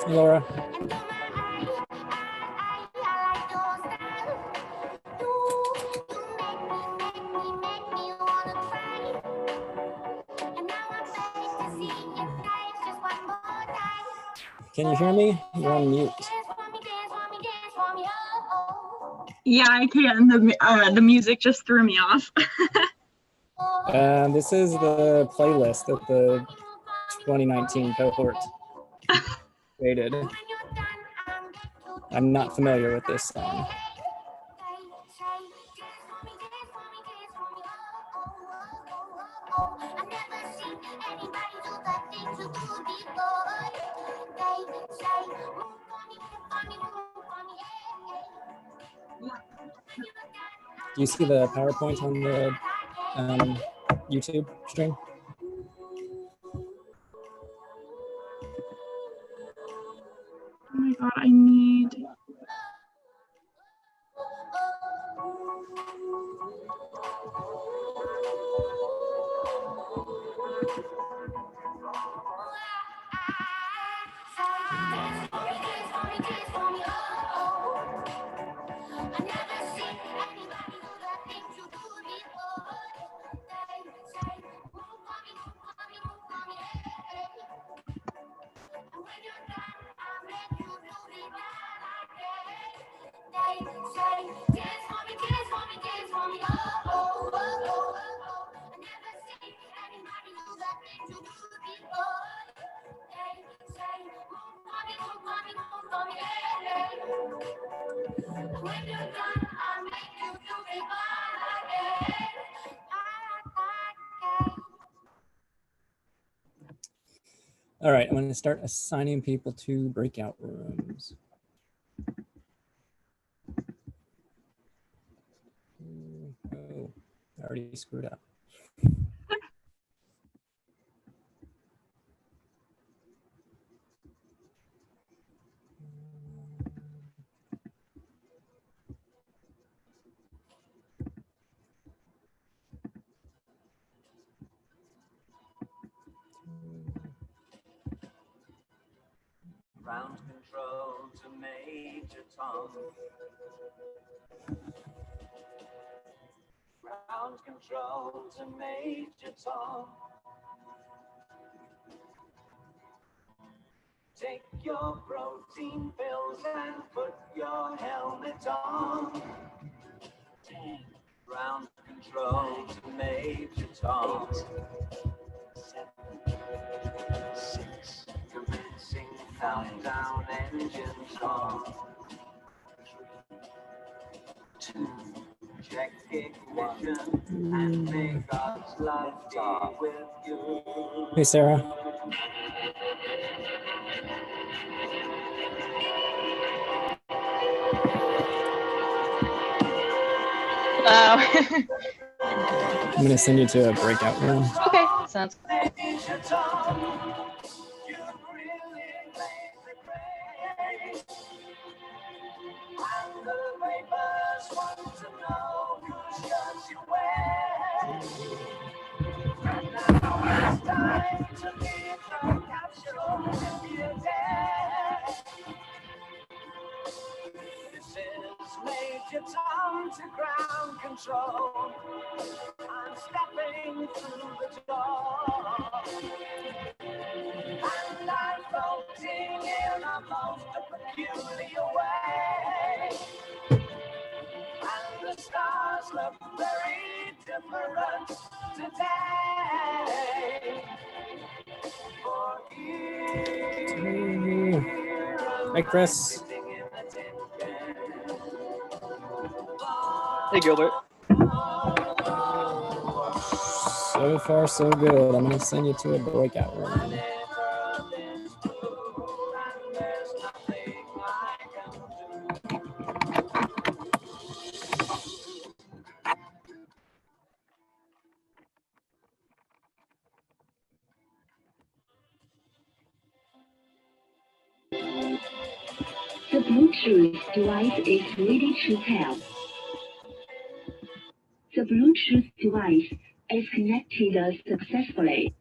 Hey, Laura. Can you hear me? You're on mute. Yeah, I can. The music just threw me off. This is the playlist that the 2019 cohort created. I'm not familiar with this song. Do you see the PowerPoint on the YouTube stream? Oh my God, I need. All right, I'm going to start assigning people to breakout rooms. Oh, I already screwed up. Ground control to Major Tom. Ground control to Major Tom. Take your protein pills and put your helmet on. 10. Ground control to Major Tom. 7, 6. Commencing countdown, engines on. 3, 2. Check ignition and may God's love be with you. Hey, Sarah. I'm going to send you to a breakout room. Okay, sounds good. This is Major Tom to ground control. I'm stepping through the door, and I'm floating in a most peculiar way. And the stars look very different today. For Hey, Chris. Hey, Gilbert. So far, so good. I'm going to send you to a breakout room. The Bluetooth device is ready to pair. The Bluetooth device is connected successfully.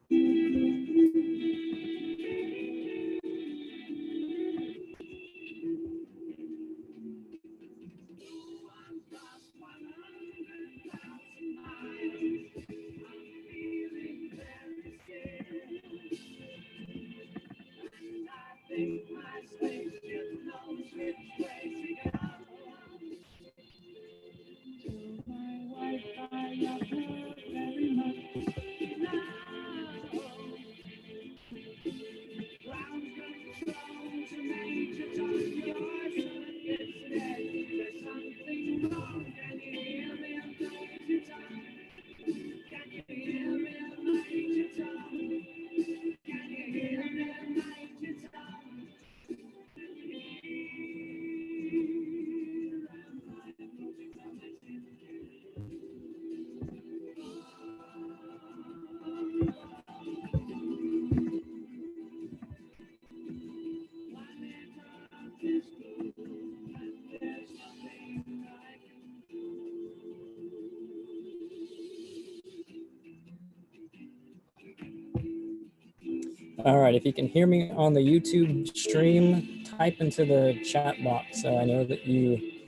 All right, if you can hear me on the YouTube stream, type into the chat box so I know that you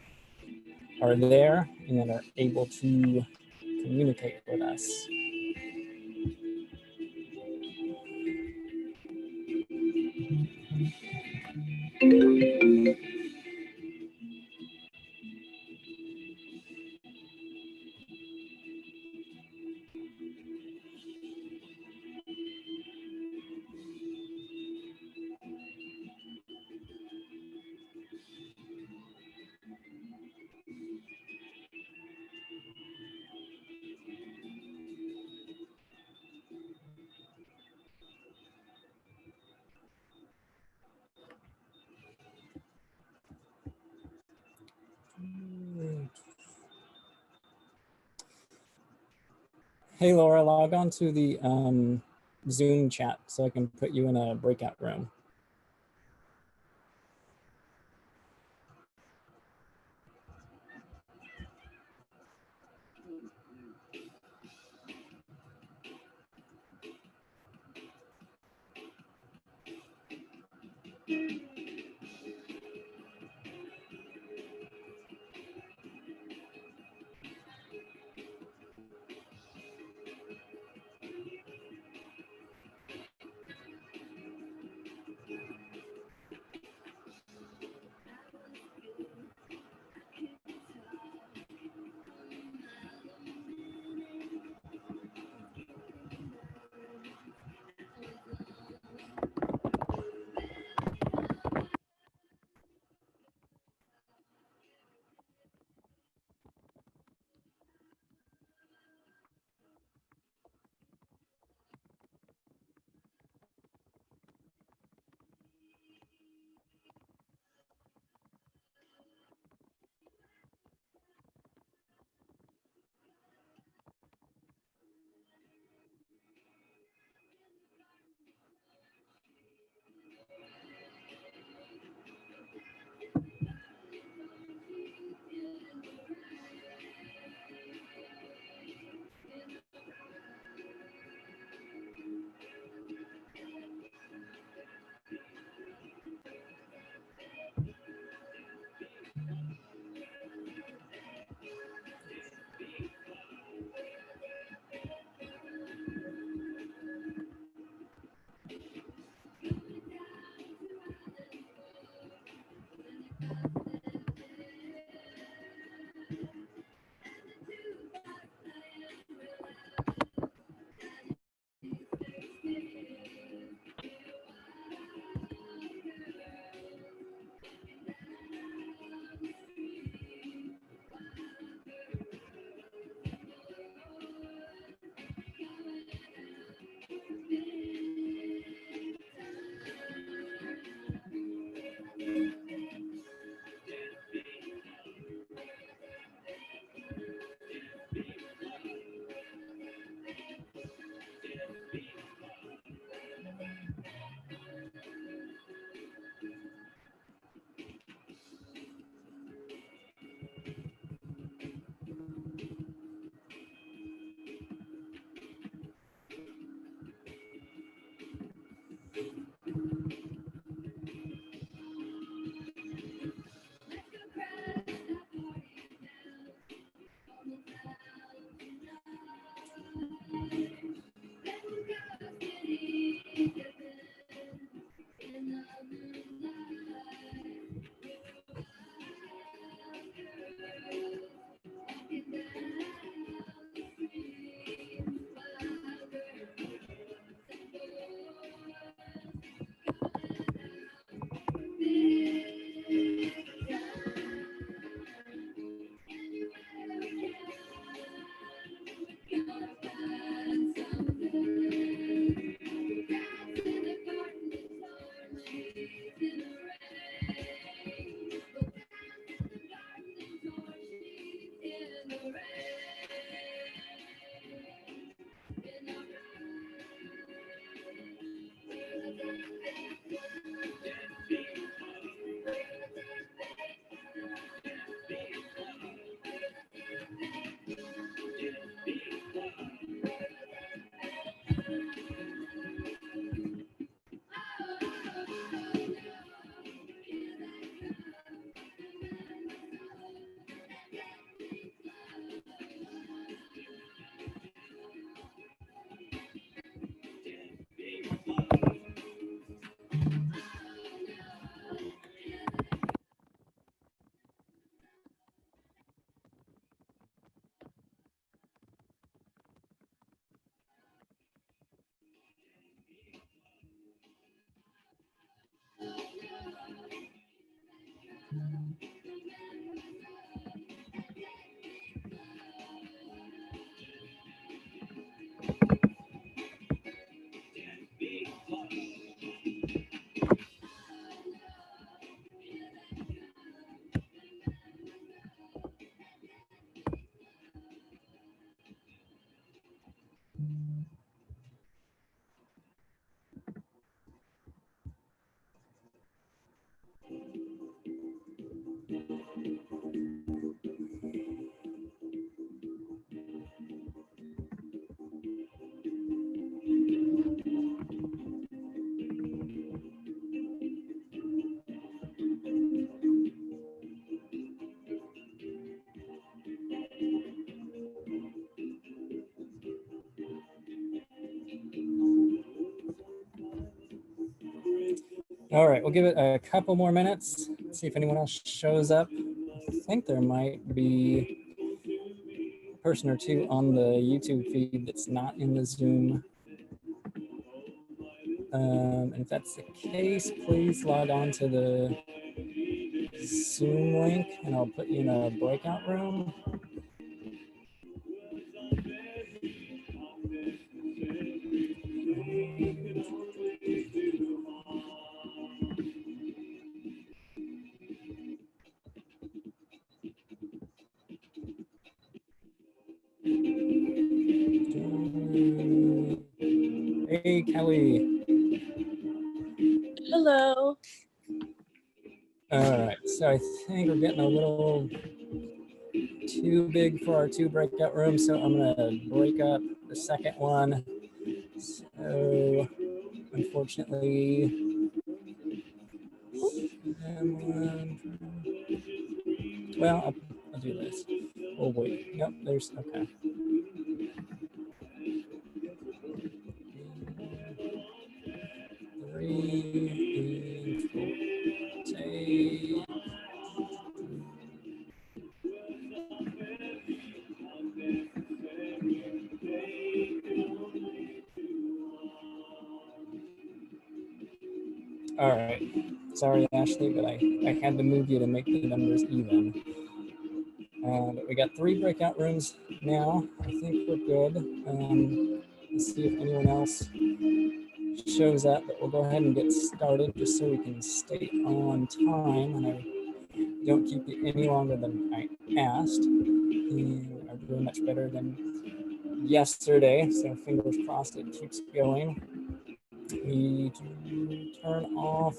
are there and are able to communicate with us. Hey, Laura, log on to the Zoom chat so I can put you in a breakout room. All right, we'll give it a couple more minutes, see if anyone else shows up. I think there might be a person or two on the YouTube feed that's not in the Zoom. And if that's the case, please log on to the Zoom link and I'll put you in a breakout room. Hey, Kelly. Hello. All right, so I think we're getting a little too big for our 2 breakout rooms, so I'm gonna break up the second one. So unfortunately, well, I'll do this. Oh wait, nope, there's, okay. All right, sorry Ashley, but I had to move you to make the numbers even. But we got 3 breakout rooms now. I think we're good. Let's see if anyone else shows up, but we'll go ahead and get started just so we can stay on time and I don't keep you any longer than I asked. And are doing much better than yesterday, so fingers crossed it keeps going. We turn off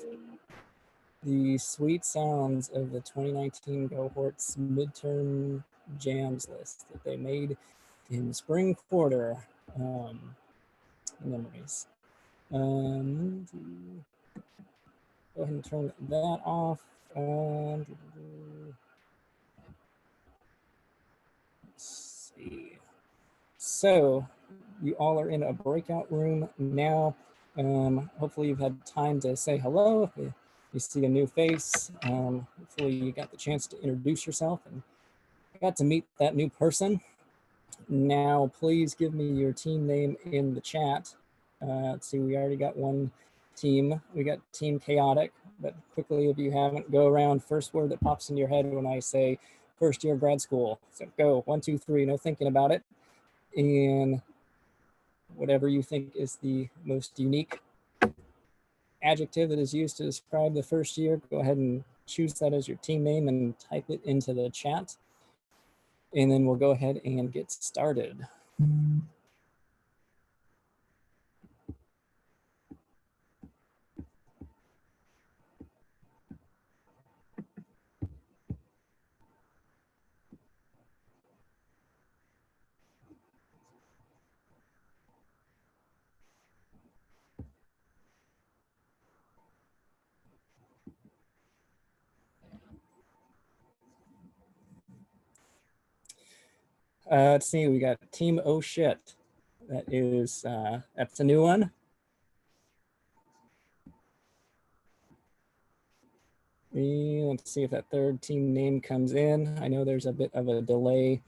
the sweet sounds of the 2019 cohorts midterm jams list that they made in the spring quarter. Memories. Go ahead and turn that off. Let's see. So you all are in a breakout room now. Hopefully you've had time to say hello. If you see a new face, hopefully you got the chance to introduce yourself and got to meet that new person. Now, please give me your team name in the chat. Let's see, we already got one team. We got Team Chaotic, but quickly, if you haven't, go around, first word that pops into your head when I say first year grad school. So go, 1, 2, 3, no thinking about it. And whatever you think is the most unique. adjective that is used to describe the first year, go ahead and choose that as your team name and type it into the chat. And then we'll go ahead and get started. Let's see, we got Team Oh Shit. That is, that's a new one. Let's see if that third team name comes in. I know there's a bit of a delay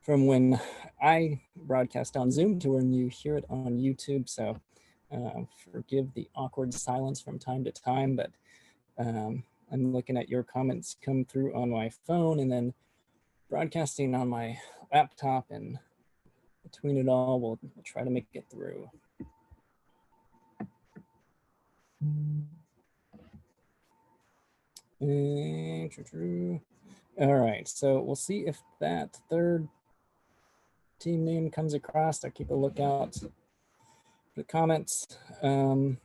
from when I broadcast on Zoom to when you hear it on YouTube. So forgive the awkward silence from time to time, but I'm looking at your comments come through on my phone and then broadcasting on my laptop, and between it all, we'll try to make it through. All right, so we'll see if that third team name comes across. I'll keep a lookout for the comments. I'm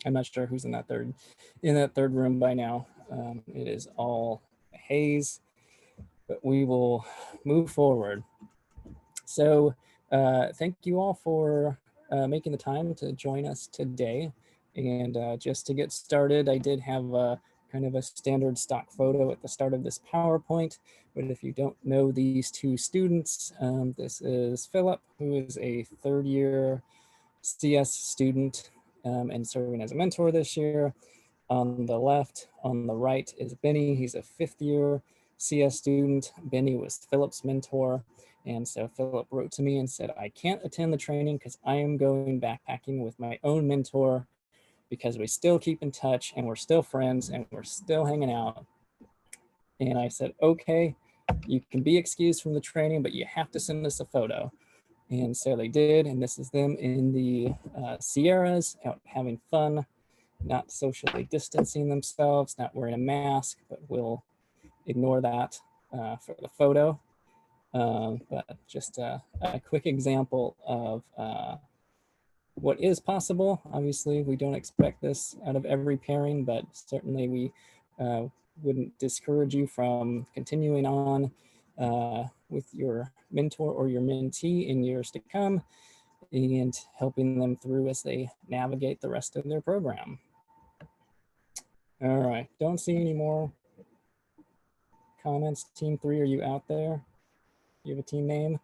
not sure who's in that third room by now. It is all haze, but we will move forward. So thank you all for making the time to join us today. And just to get started, I did have kind of a standard stock photo at the start of this PowerPoint. But if you don't know these two students, this is Philip, who is a third-year CS student and serving as a mentor this year. On the left, on the right is Benny. He's a fifth-year CS student. Benny was Philip's mentor. And so Philip wrote to me and said, I can't attend the training because I am going backpacking with my own mentor, because we still keep in touch and we're still friends and we're still hanging out. And I said, okay, you can be excused from the training, but you have to send us a photo. And so they did. And this is them in the Sierras, out having fun, not socially distancing themselves, not wearing a mask, but we'll ignore that for the photo. But just a quick example of what is possible. Obviously, we don't expect this out of every pairing, but certainly we wouldn't discourage you from continuing on with your mentor or your mentee in years to come and helping them through as they navigate the rest of their program. All right, don't see any more comments. Team 3, are you out there? You have a team name?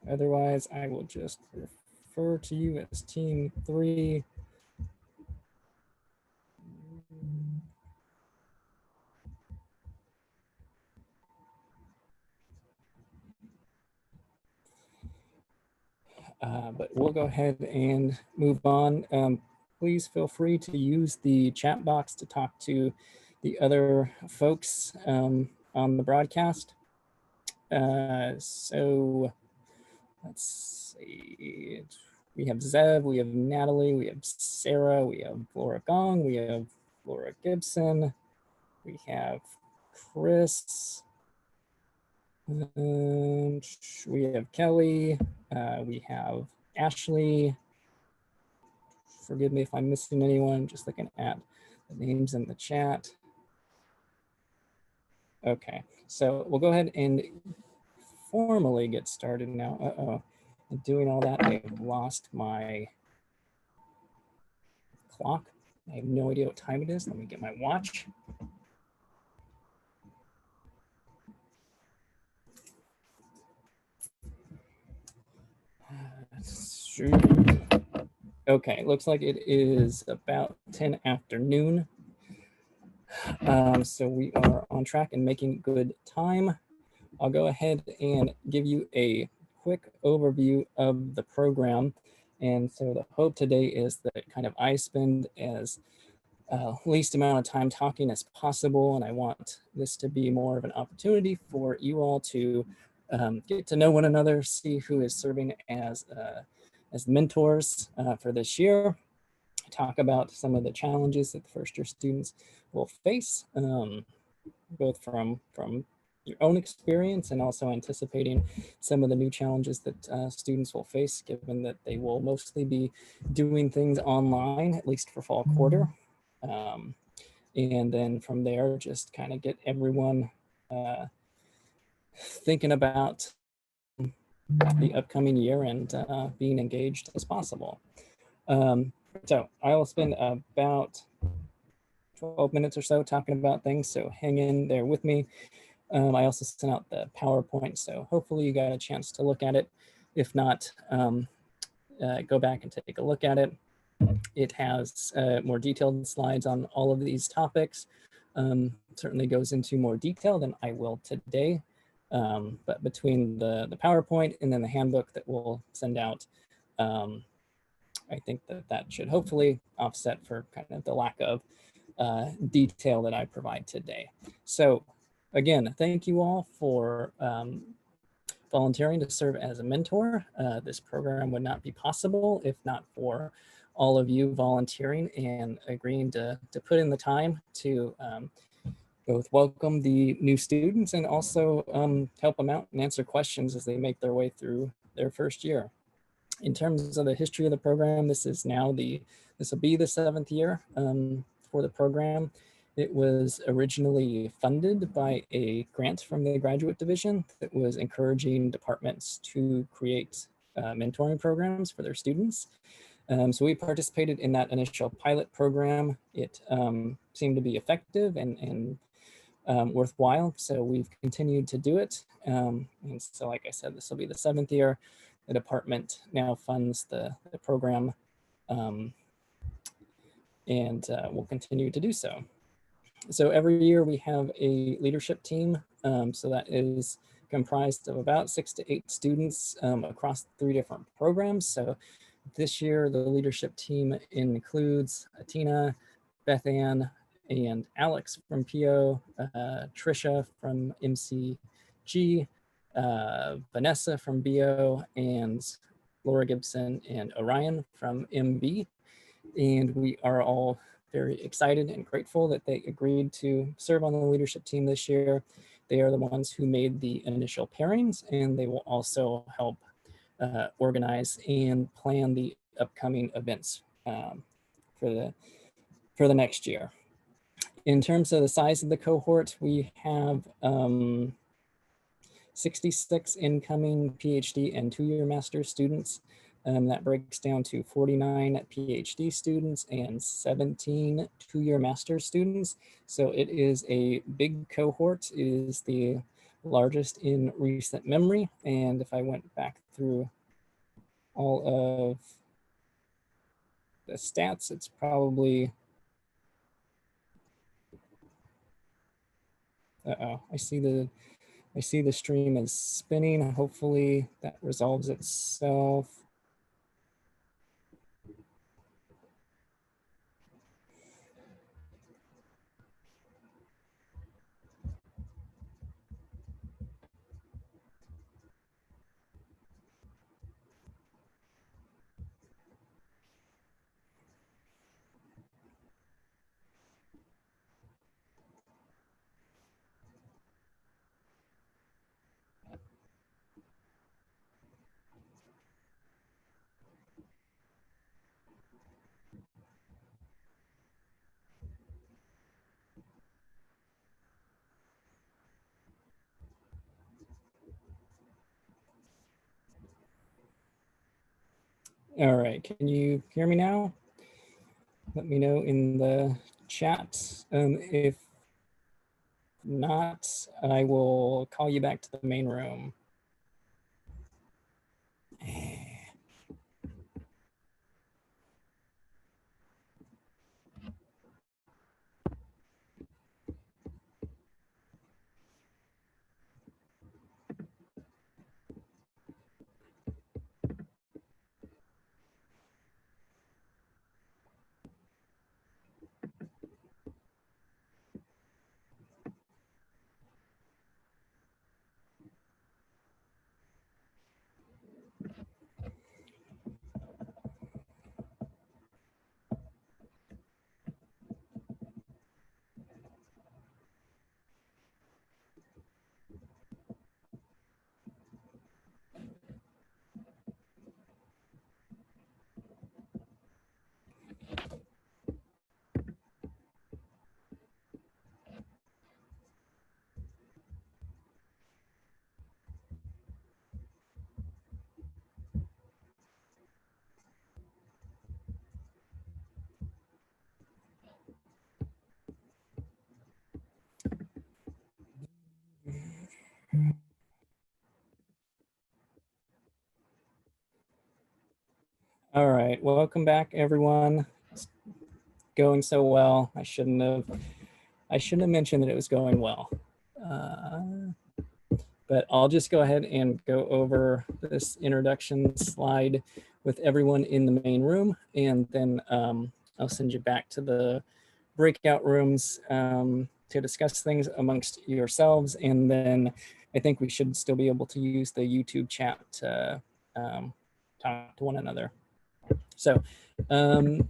Otherwise, I will just refer to you as Team 3. But we'll go ahead and move on. Please feel free to use the chat box to talk to the other folks on the broadcast. So let's see. We have Zev, we have Natalie, we have Sarah, we have Laura Gong, we have Laura Gibson, we have Chris, we have Kelly, we have Ashley. Forgive me if I'm missing anyone, just looking at the names in the chat. Okay, so we'll go ahead and formally get started now. Uh-oh, and doing all that, I've lost my clock. I have no idea what time it is. Let me get my watch. Okay, looks like it is about 10 afternoon. So we are on track and making good time. I'll go ahead and give you a quick overview of the program. And so the hope today is that kind of I spend as least amount of time talking as possible. And I want this to be more of an opportunity for you all to get to know one another, see who is serving as mentors for this year, talk about some of the challenges that the first year students will face, both from your own experience and also anticipating some of the new challenges that students will face, given that they will mostly be doing things online, at least for fall quarter. And then from there, just kind of get everyone thinking about the upcoming year and being engaged as possible. So I will spend about 12 minutes or so talking about things, so hang in there with me. I also sent out the PowerPoint, so hopefully you got a chance to look at it. If not, go back and take a look at it. It has more detailed slides on all of these topics. Certainly goes into more detail than I will today. But between the PowerPoint and then the handbook that we'll send out, I think that should hopefully offset for kind of the lack of detail that I provide today. So again, thank you all for volunteering to serve as a mentor. This program would not be possible if not for all of you volunteering and agreeing to put in the time to both welcome the new students and also help them out and answer questions as they make their way through their first year. In terms of the history of the program, this will be the 7th year for the program. It was originally funded by a grant from the graduate division that was encouraging departments to create mentoring programs for their students. So we participated in that initial pilot program. It seemed to be effective and worthwhile, so we've continued to do it. And so, like I said, this will be the 7th year. The department now funds the program and will continue to do so. So every year we have a leadership team. So that is comprised of about 6 to 8 students across 3 different programs. So this year, the leadership team includes Atina, Beth Ann, and Alex from PO, Trisha from MCG, Vanessa from BO, and Laura Gibson and Orion from MB. And we are all very excited and grateful that they agreed to serve on the leadership team this year. They are the ones who made the initial pairings, and they will also help organize and plan the upcoming events for the next year. In terms of the size of the cohort, we have 66 incoming PhD and 2-year master's students. That breaks down to 49 PhD students and 17 2-year master's students. So it is a big cohort. It is the largest in recent memory. And if I went back through all of the stats, it's probably, I see the stream is spinning. Hopefully that resolves itself. All right, can you hear me now? Let me know in the chat. If not, I will call you back to the main room. right, welcome back, everyone. It's going so well. I shouldn't have mentioned that it was going well. But I'll just go ahead and go over this introduction slide with everyone in the main room, and then I'll send you back to the breakout rooms to discuss things amongst yourselves. And then I think we should still be able to use the YouTube chat to talk to one another. So did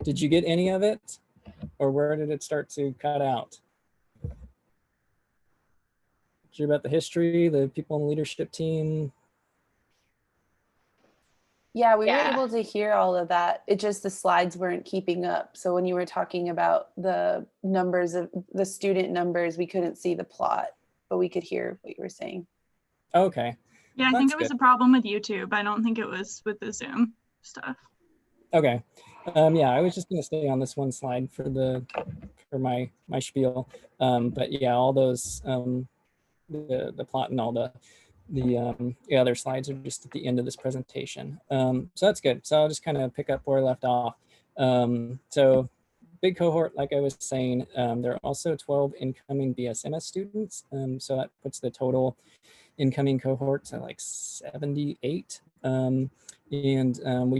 you get any of it? Or where did it start to cut out? Did you hear about the history, the people in the leadership team? Yeah, we were Yeah. able to hear all of that. It just the slides weren't keeping up. So when you were talking about the numbers of the student numbers, we couldn't see the plot, but we could hear what you were saying. Okay. Yeah, I think That's it was good. a problem with YouTube. I don't think it was with the Zoom stuff. Okay. Yeah, I was just going to stay on this one slide for my spiel. But yeah, all those the plot and all the other slides are just at the end of this presentation. So that's good. So I'll just kind of pick up where I left off. So big cohort, like I was saying, there are also 12 incoming BSMS students. So that puts the total incoming cohorts at like 78. We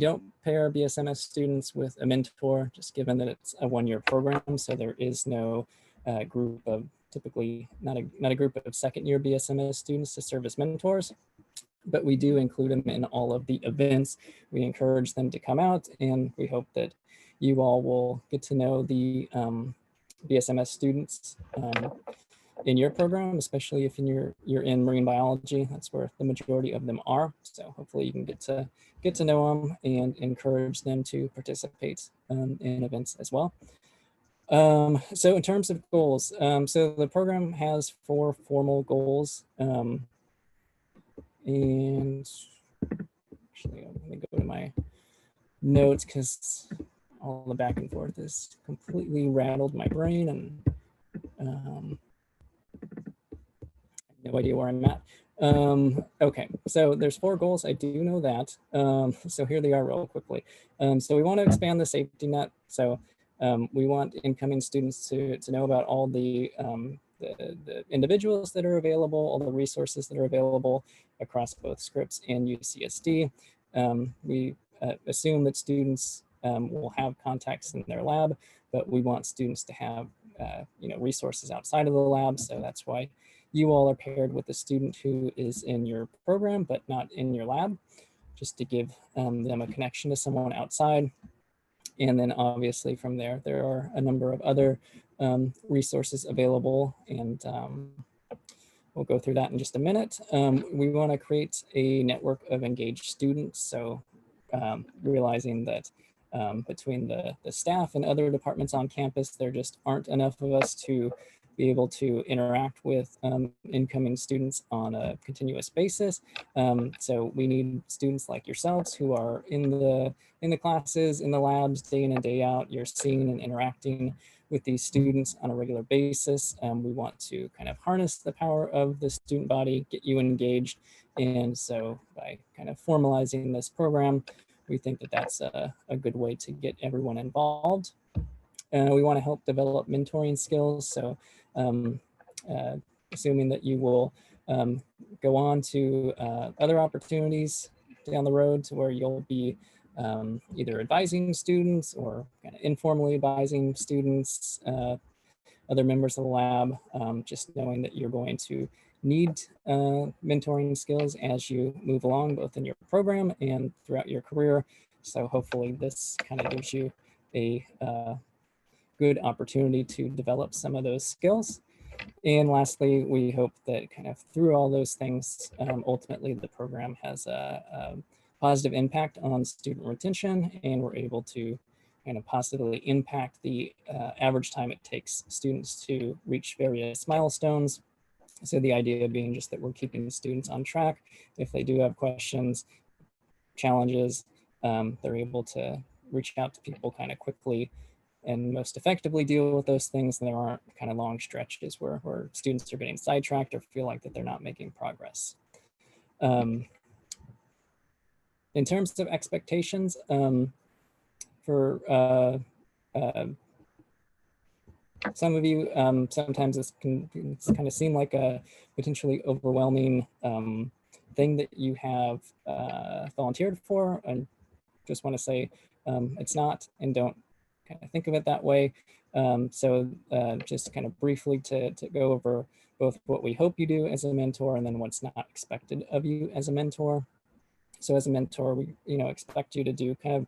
don't pair BSMS students with a mentor, just given that it's a one-year program. So there is no group of, typically not a group of second-year BSMS students to serve as mentors, but we do include them in all of the events. We encourage them to come out, and we hope that you all will get to know the BSMS students in your program, especially if you're in marine biology. That's where the majority of them are. So hopefully you can get to know them and encourage them to participate in events as well. So in terms of goals, so the program has 4 formal goals. And actually, I'm going to go to my notes because all the back and forth has completely rattled my brain, and no idea where I'm at. Okay, so there's 4 goals. I do know that. So here they are real quickly. So we want to expand the safety net. So we want incoming students to know about all the individuals that are available, all the resources that are available across both Scripps and UCSD. We assume that students will have contacts in their lab, but we want students to have resources outside of the lab. So that's why you all are paired with a student who is in your program, but not in your lab, just to give them a connection to someone outside. And then obviously from there are a number of other resources available, and we'll go through that in just a minute. We want to create a network of engaged students. So realizing that between the staff and other departments on campus, there just aren't enough of us to be able to interact with incoming students on a continuous basis. So we need students like yourselves who are in the classes, in the labs, day in and day out. You're seeing and interacting with these students on a regular basis. We want to kind of harness the power of the student body, get you engaged. And so by kind of formalizing this program, we think that that's a good way to get everyone involved. We want to help develop mentoring skills. So assuming that you will go on to other opportunities down the road to where you'll be either advising students or kind of informally advising students, other members of the lab, just knowing that you're going to need mentoring skills as you move along, both in your program and throughout your career. So hopefully this kind of gives you a good opportunity to develop some of those skills. And lastly, we hope that kind of through all those things, ultimately the program has a positive impact on student retention, and we're able to kind of positively impact the average time it takes students to reach various milestones. So the idea being just that we're keeping students on track. If they do have questions, challenges, they're able to reach out to people kind of quickly and most effectively deal with those things. And there aren't kind of long stretches where students are getting sidetracked or feel like that they're not making progress. In terms of expectations, for some of you, sometimes this can kind of seem like a potentially overwhelming thing that you have volunteered for. And just want to say it's not, and don't kind of think of it that way. So just kind of briefly to go over both what we hope you do as a mentor and then what's not expected of you as a mentor. So as a mentor, we expect you to do kind of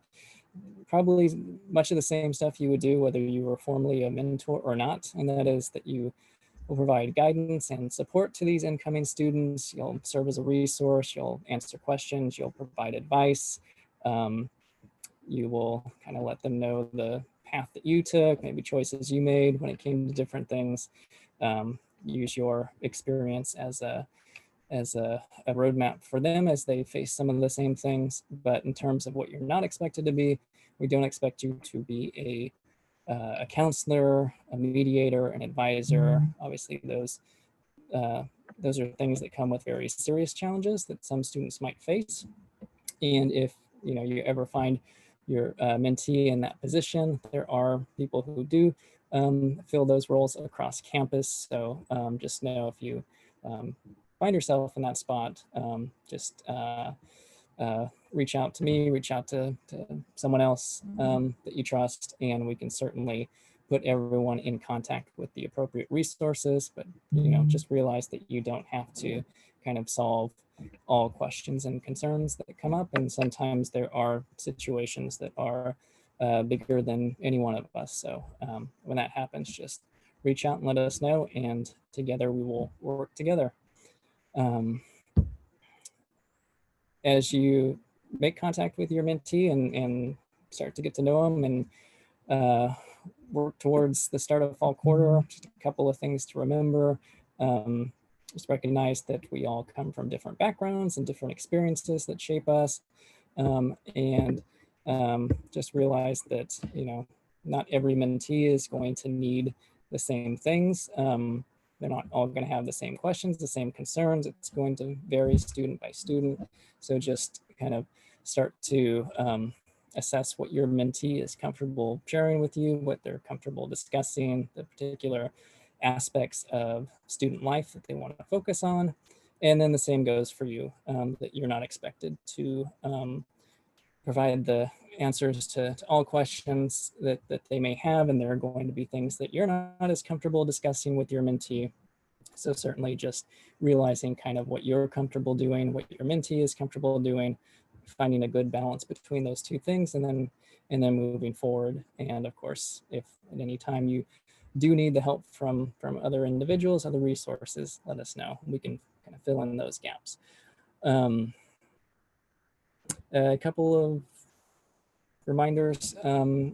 probably much of the same stuff you would do whether you were formerly a mentor or not, and that is that you will provide guidance and support to these incoming students. You'll serve as a resource, you'll answer questions, you'll provide advice. You will kind of let them know the path that you took, maybe choices you made when it came to different things. Use your experience as a roadmap for them as they face some of the same things. But in terms of what you're not expected to be, we don't expect you to be a counselor, a mediator, an advisor. Obviously, those are things that come with very serious challenges that some students might face. And if you ever find your mentee in that position, there are people who do fill those roles across campus. So just know if you find yourself in that spot, just reach out to me, reach out to someone else that you trust, and we can certainly put everyone in contact with the appropriate resources. But just realize that you don't have to kind of solve all questions and concerns that come up, and sometimes there are situations that are bigger than any one of us. So when that happens, just reach out and let us know, and together we will work together. As you make contact with your mentee and start to get to know them and work towards the start of fall quarter, just a couple of things to remember. Just recognize that we all come from different backgrounds and different experiences that shape us. And just realize that, not every mentee is going to need the same things. They're not all going to have the same questions, the same concerns. It's going to vary student by student. So just kind of start to assess what your mentee is comfortable sharing with you, what they're comfortable discussing, the particular aspects of student life that they want to focus on. And then the same goes for you, that you're not expected to provide the answers to all questions that they may have, and there are going to be things that you're not as comfortable discussing with your mentee. So certainly just realizing kind of what you're comfortable doing, what your mentee is comfortable doing, finding a good balance between those two things, and then moving forward. And of course, if at any time you do need the help from other individuals, other resources, let us know. We can kind of fill in those gaps. A couple of reminders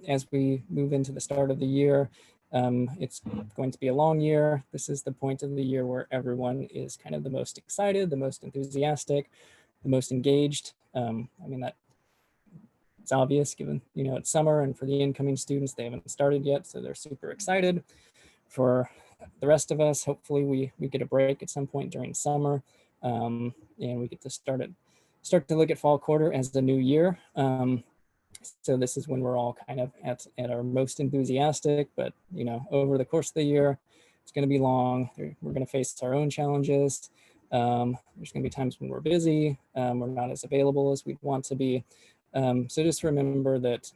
as we move into the start of the year. It's going to be a long year. This is the point of the year where everyone is kind of the most excited, the most enthusiastic, the most engaged. I mean, that it's obvious given, it's summer, and for the incoming students, they haven't started yet, so they're super excited. For the rest of us, hopefully we get a break at some point during summer, and we get to start to look at fall quarter as the new year. So this is when we're all kind of at our most enthusiastic, but over the course of the year, it's going to be long. We're going to face our own challenges. There's going to be times when we're busy, we're not as available as we'd want to be. So just remember that,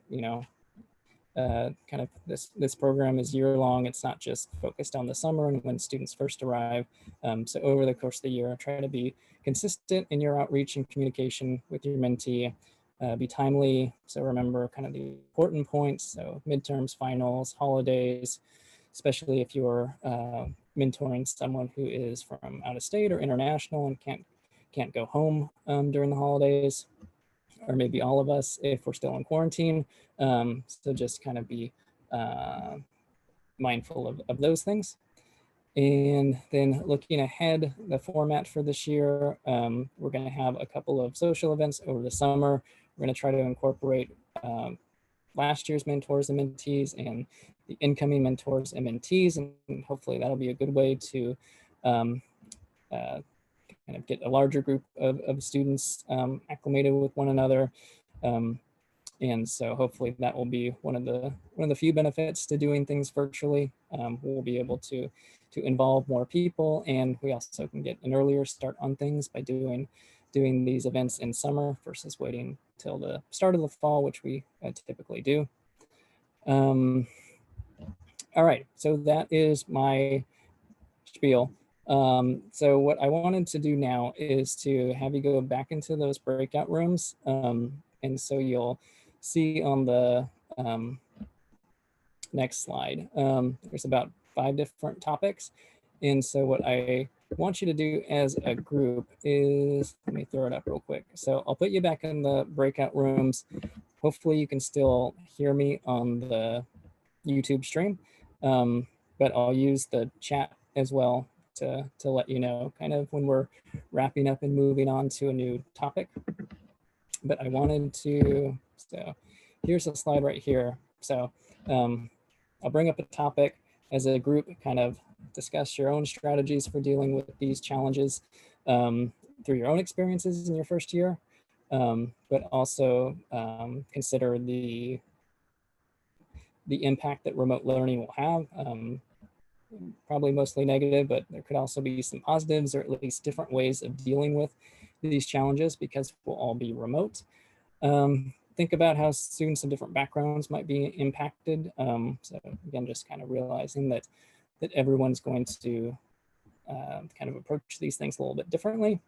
kind of this program is year long. It's not just focused on the summer and when students first arrive. So over the course of the year, try to be consistent in your outreach and communication with your mentee. Be timely. So remember kind of the important points. So midterms, finals, holidays, especially if you're mentoring someone who is from out of state or international and can't go home during the holidays, or maybe all of us if we're still in quarantine. So just kind of be mindful of those things. And then looking ahead, the format for this year, we're going to have a couple of social events over the summer. We're going to try to incorporate last year's mentors and mentees and the incoming mentors and mentees, and hopefully that'll be a good way to kind of get a larger group of students acclimated with one another. And so hopefully that will be one of the few benefits to doing things virtually. We'll be able to involve more people, and we also can get an earlier start on things by doing these events in summer versus waiting till the start of the fall, which we typically do. All right, so that is my spiel. So what I wanted to do now is to have you go back into those breakout rooms. And so you'll see on the next slide, there's about 5 different topics. And so what I want you to do as a group is, let me throw it up real quick. So I'll put you back in the breakout rooms. Hopefully you can still hear me on the YouTube stream, but I'll use the chat as well to let you know kind of when we're wrapping up and moving on to a new topic. But I wanted to, so here's a slide right here. So I'll bring up a topic as a group, kind of discuss your own strategies for dealing with these challenges through your own experiences in your first year, but also consider the impact that remote learning will have. Probably mostly negative, but there could also be some positives, or at least different ways of dealing with these challenges because we'll all be remote. Think about how students of different backgrounds might be impacted. So again, just kind of realizing that everyone's going to kind of approach these things a little bit differently.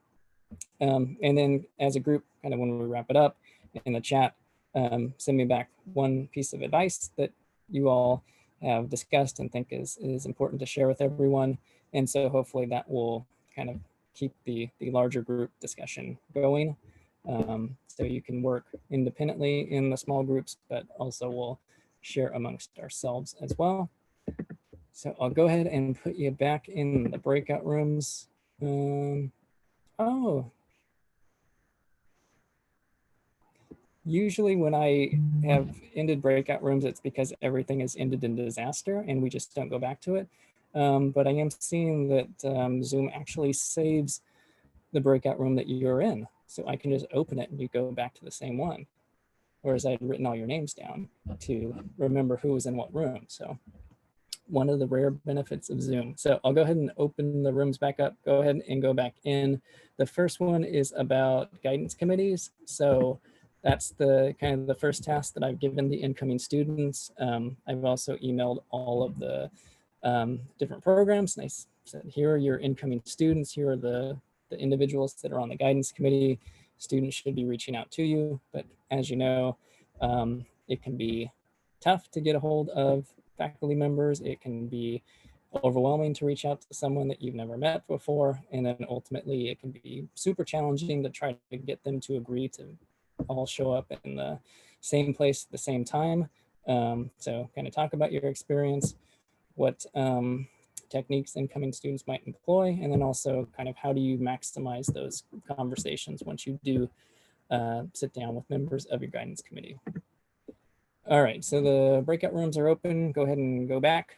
And then as a group, kind of when we wrap it up in the chat, send me back one piece of advice that you all have discussed and think is important to share with everyone. And so hopefully that will kind of keep the larger group discussion going. So you can work independently in the small groups, but also we'll share amongst ourselves as well. So I'll go ahead and put you back in the breakout rooms. Oh, usually when I have ended breakout rooms, it's because everything is ended in disaster and we just don't go back to it. But I am seeing that Zoom actually saves the breakout room that you're in. So I can just open it and you go back to the same one. Whereas I'd written all your names down to remember who was in what room. So one of the rare benefits of Zoom. So I'll go ahead and open the rooms back up. Go ahead and go back in. The first one is about guidance committees. So that's the kind of the first task that I've given the incoming students. I've also emailed all of the different programs. And I said, here are your incoming students. Here are the individuals that are on the guidance committee. Students should be reaching out to you. But as you know, it can be tough to get a hold of faculty members. It can be overwhelming to reach out to someone that you've never met before. And then ultimately it can be super challenging to try to get them to agree to all show up in the same place at the same time. So kind of talk about your experience, what techniques incoming students might employ, and then also kind of how do you maximize those conversations once you do sit down with members of your guidance committee. All right, so the breakout rooms are open. Go ahead and go back.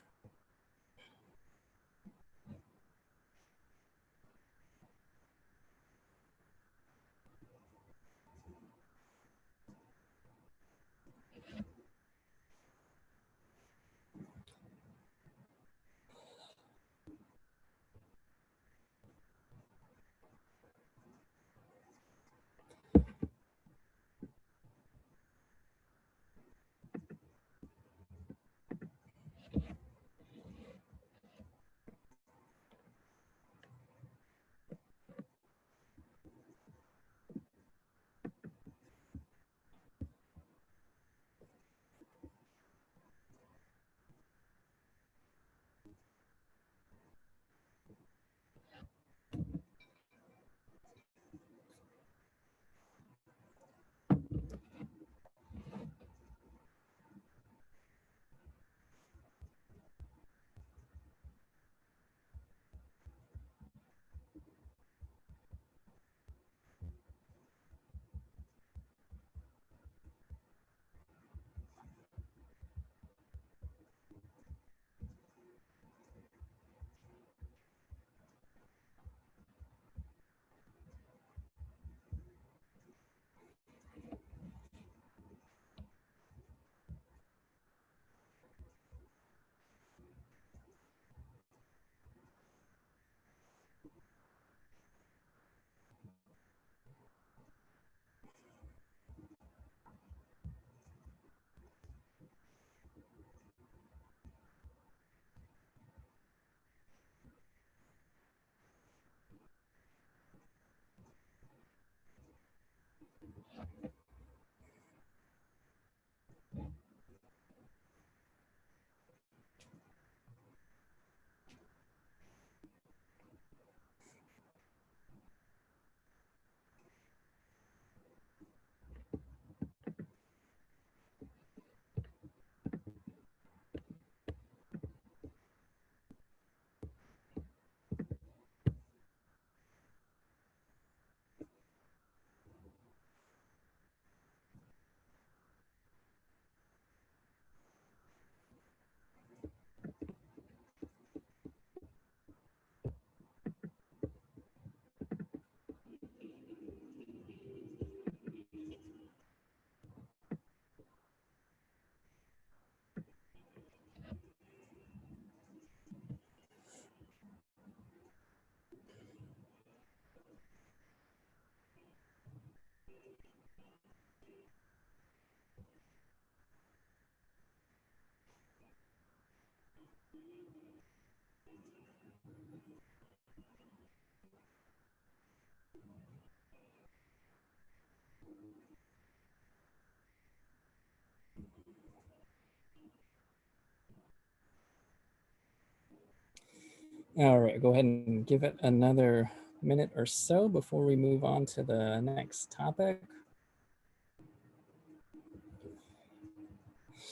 All right, go ahead and give it another minute or so before we move on to the next topic.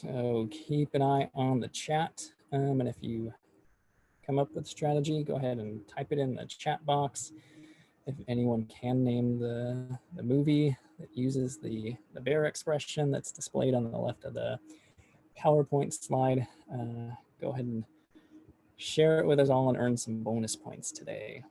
So keep an eye on the chat. And if you come up with strategy, go ahead and type it in the chat box. If anyone can name the movie that uses the bear expression that's displayed on the left of the PowerPoint slide, go ahead and share it with us all and earn some bonus points today.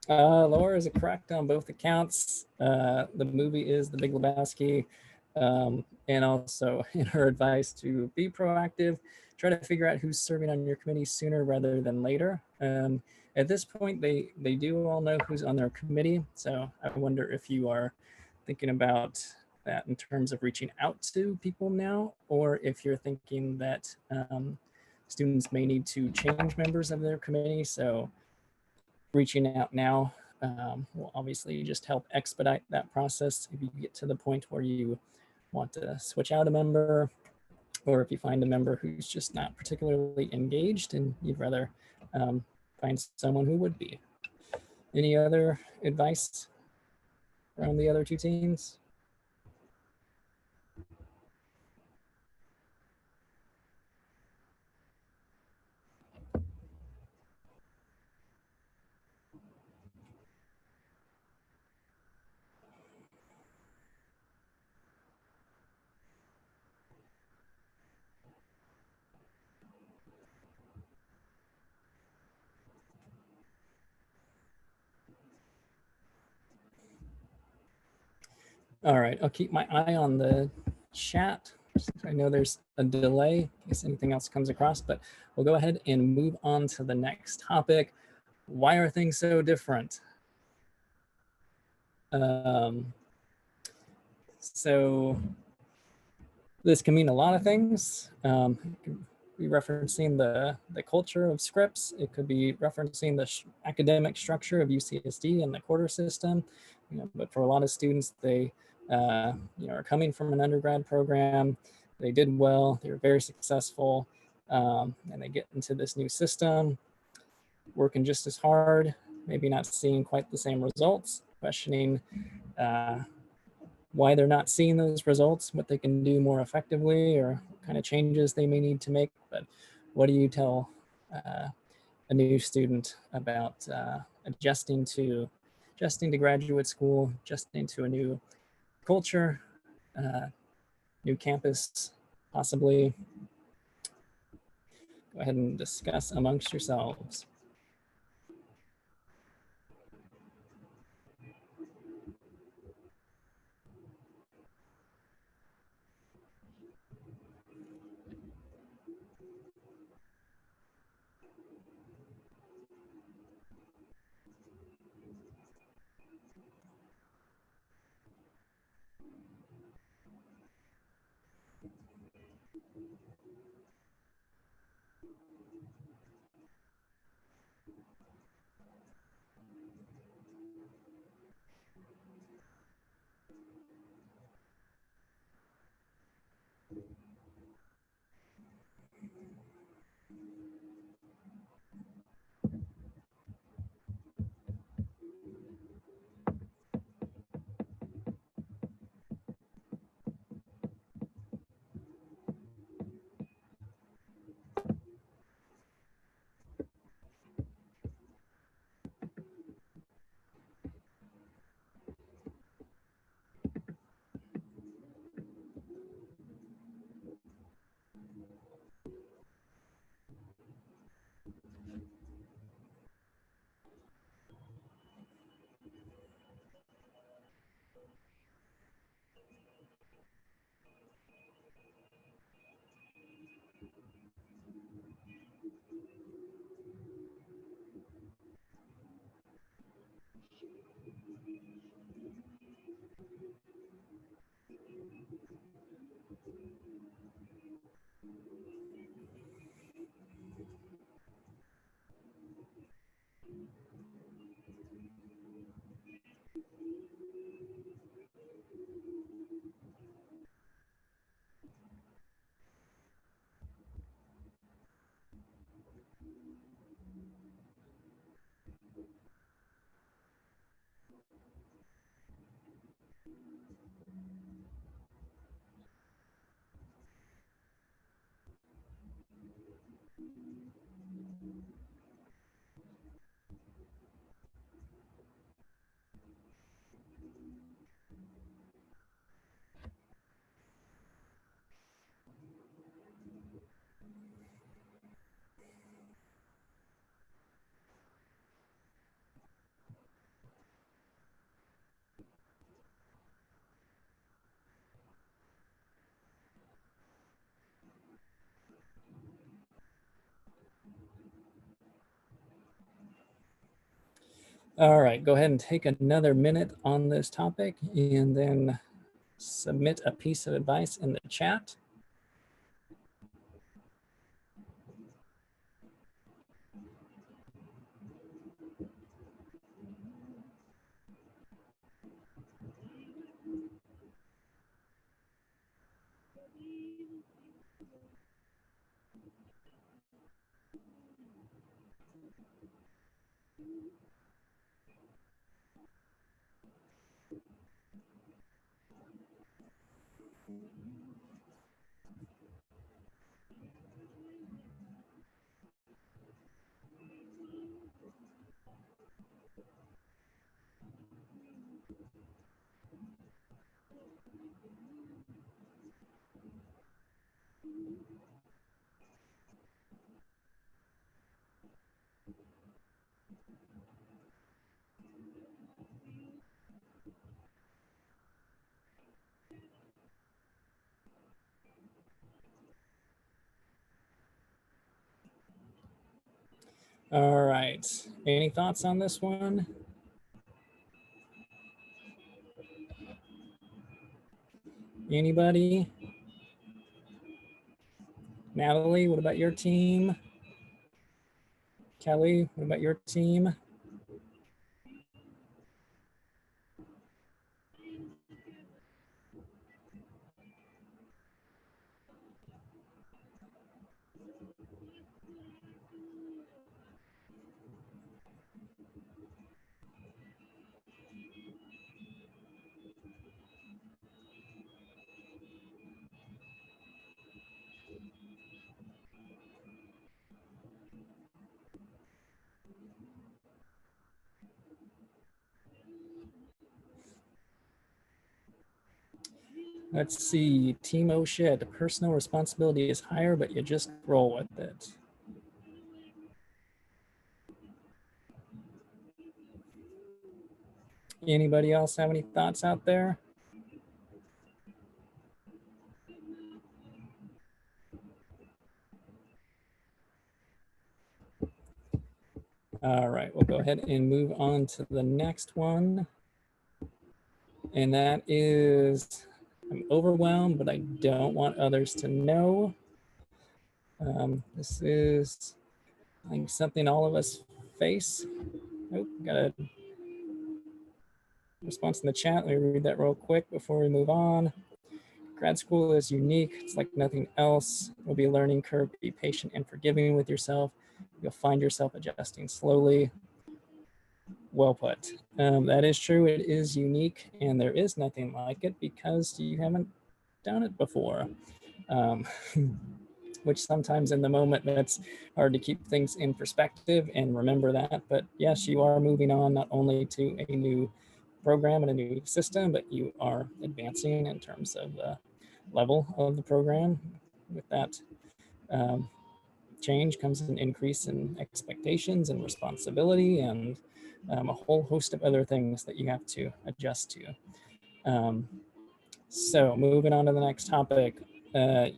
Laura is correct on both accounts. The movie is The Big Lebowski. And also in her advice to be proactive, try to figure out who's serving on your committee sooner rather than later. At this point, they do all know who's on their committee. So I wonder if you are thinking about that in terms of reaching out to people now, or if you're thinking that students may need to change members of their committee. So reaching out now will obviously just help expedite that process. If you get to the point where you want to switch out a member, or if you find a member who's just not particularly engaged and you'd rather find someone who would be. Any other advice from the other two teams? All right, I'll keep my eye on the chat. I know there's a delay in case anything else comes across, but we'll go ahead and move on to the next topic. Why are things so different? So this can mean a lot of things. It could be referencing the culture of Scripps. It could be referencing the academic structure of UCSD and the quarter system. But for a lot of students, they are coming from an undergrad program. They did well. They were very successful, and they get into this new system, working just as hard, maybe not seeing quite the same results, questioning why they're not seeing those results, what they can do more effectively, or what kind of changes they may need to make. But what do you tell a new student about adjusting to graduate school, adjusting to a new culture, new campus, possibly? Go ahead and discuss amongst yourselves. All right, go ahead and take another minute on this topic and then submit a piece of advice in the chat. All right, any thoughts on this one? Anybody? Natalie, what about your team? Kelly, what about your team? Let's see, Team Oh Shit, the personal responsibility is higher, but you just roll with it. Anybody else have any thoughts out there? All right, we'll go ahead and move on to the next one. And that is, I'm overwhelmed, but I don't want others to know. This is, I think, something all of us face. Oh, got a response in the chat. Let me read that real quick before we move on. Grad school is unique. It's like nothing else. It will be a learning curve. Be patient and forgiving with yourself. You'll find yourself adjusting slowly. Well put. That is true. It is unique, and there is nothing like it because you haven't done it before. Which sometimes in the moment that's hard to keep things in perspective and remember that. But yes, you are moving on not only to a new program and a new system, but you are advancing in terms of the level of the program. With that change comes an increase in expectations and responsibility and a whole host of other things that you have to adjust to. So moving on to the next topic,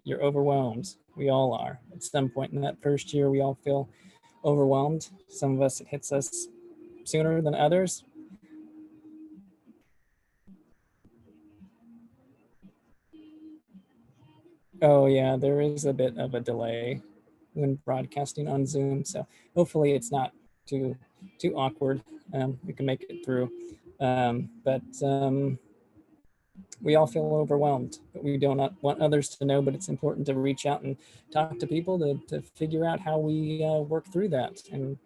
you're overwhelmed. We all are. At some point in that first year, we all feel overwhelmed. Some of us, it hits us sooner than others. Oh yeah, there is a bit of a delay when broadcasting on Zoom. So hopefully it's not too awkward. We can make it through. But we all feel overwhelmed, but we do not want others to know, but it's important to reach out and talk to people to figure out how we work through that and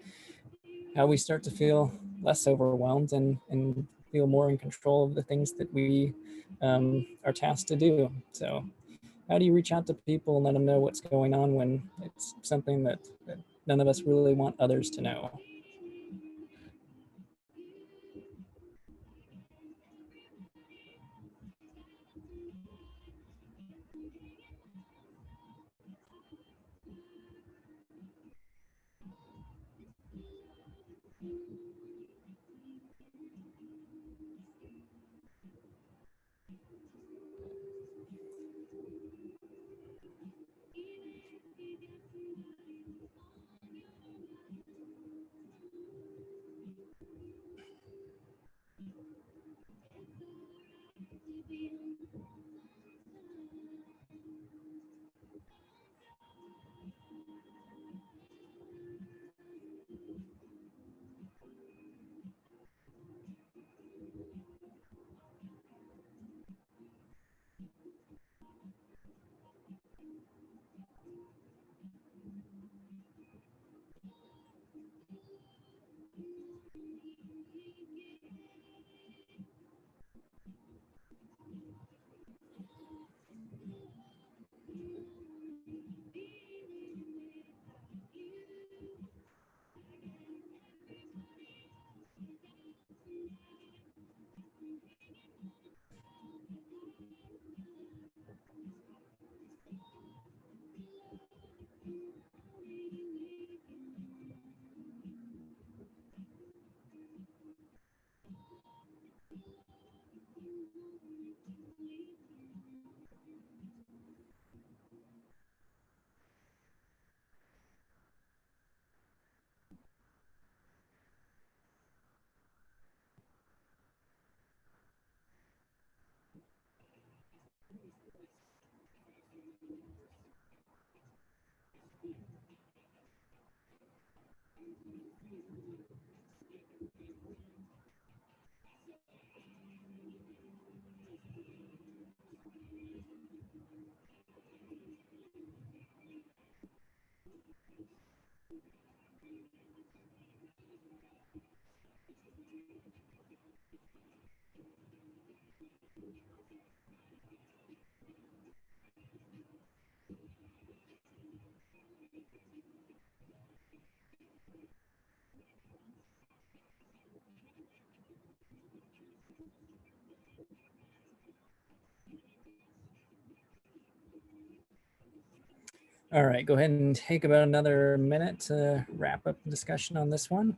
how we start to feel less overwhelmed and feel more in control of the things that we are tasked to do. So how do you reach out to people and let them know what's going on when it's something that none of us really want others to know? All right, go ahead and take about another minute to wrap up the discussion on this one.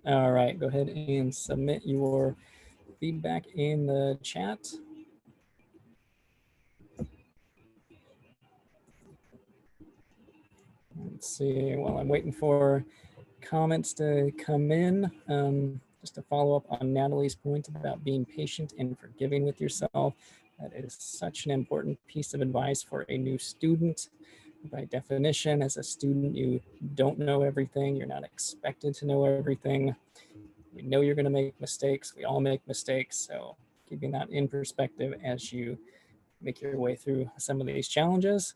All right, go ahead and submit your feedback in the chat. Let's see, while I'm waiting for comments to come in, just to follow up on Natalie's point about being patient and forgiving with yourself. That is such an important piece of advice for a new student. By definition, as a student, you don't know everything. You're not expected to know everything. We know you're going to make mistakes. We all make mistakes. So keeping that in perspective as you make your way through some of these challenges.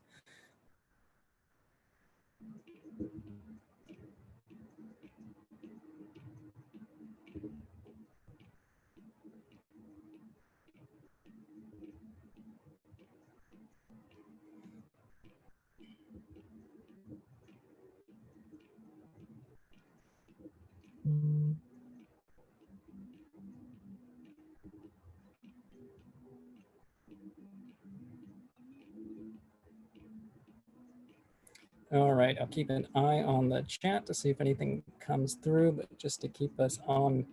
All right, I'll keep an eye on the chat to see if anything comes through, but just to keep us on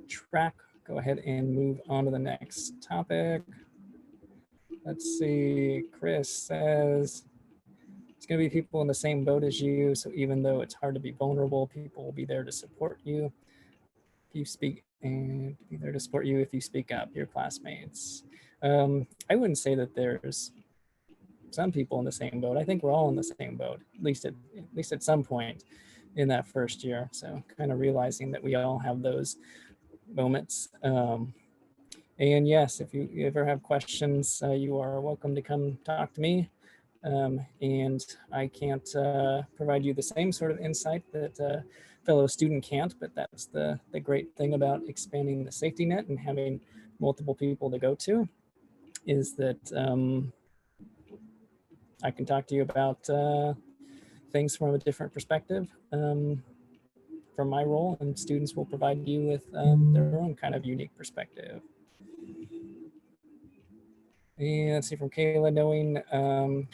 track, go ahead and move on to the next topic. Let's see, Chris says, it's going to be people in the same boat as you, so even though it's hard to be vulnerable, people will be there to support you. If you speak, and be there to support you if you speak up, your classmates. I wouldn't say that there's some people in the same boat. I think we're all in the same boat, at least at some point in that first year. So kind of realizing that we all have those moments. And yes, if you ever have questions, you are welcome to come talk to me. And I can't provide you the same sort of insight that a fellow student can't, but that's the great thing about expanding the safety net and having multiple people to go to, is that I can talk to you about things from a different perspective from my role, and students will provide you with their own kind of unique perspective. And let's see, from Kayla, knowing,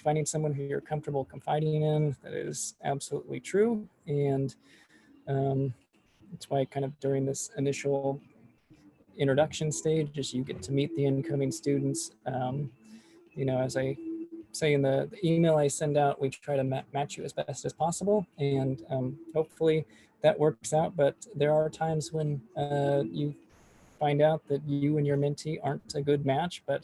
finding someone who you're comfortable confiding in, that is absolutely true. And that's why kind of during this initial introduction stage, as you get to meet the incoming students, you know, as I say in the email I send out, we try to match you as best as possible. And hopefully that works out. But there are times when you find out that you and your mentee aren't a good match, but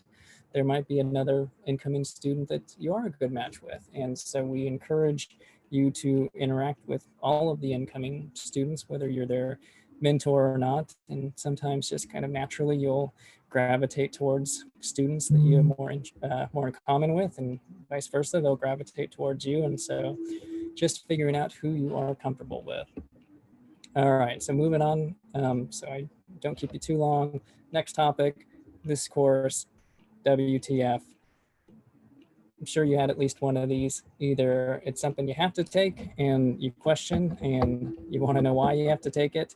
there might be another incoming student that you are a good match with. And so we encourage you to interact with all of the incoming students, whether you're their mentor or not. And sometimes just kind of naturally you'll gravitate towards students that you have more in common with, and vice versa, they'll gravitate towards you. And so just figuring out who you are comfortable with. All right, so moving on, so I don't keep you too long. Next topic, this course, WTF. I'm sure you had at least one of these. Either it's something you have to take and you question and you want to know why you have to take it,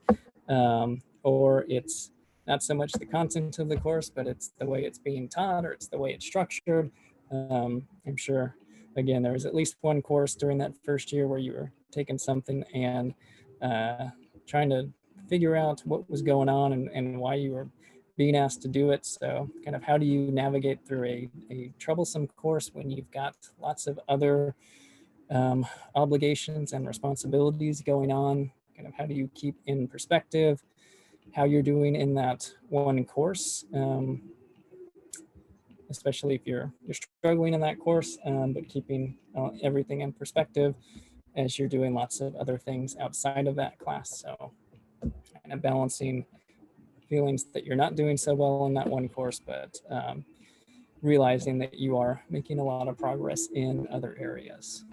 or it's not so much the content of the course, but it's the way it's being taught, or it's the way it's structured. I'm sure, again, there was at least one course during that first year where you were taking something and trying to figure out what was going on and why you were being asked to do it. So kind of how do you navigate through a troublesome course when you've got lots of other obligations and responsibilities going on? Kind of how do you keep in perspective how you're doing in that one course, especially if you're struggling in that course, but keeping everything in perspective as you're doing lots of other things outside of that class. So kind of balancing feelings that you're not doing so well in that one course, but realizing that you are making a lot of progress in other areas.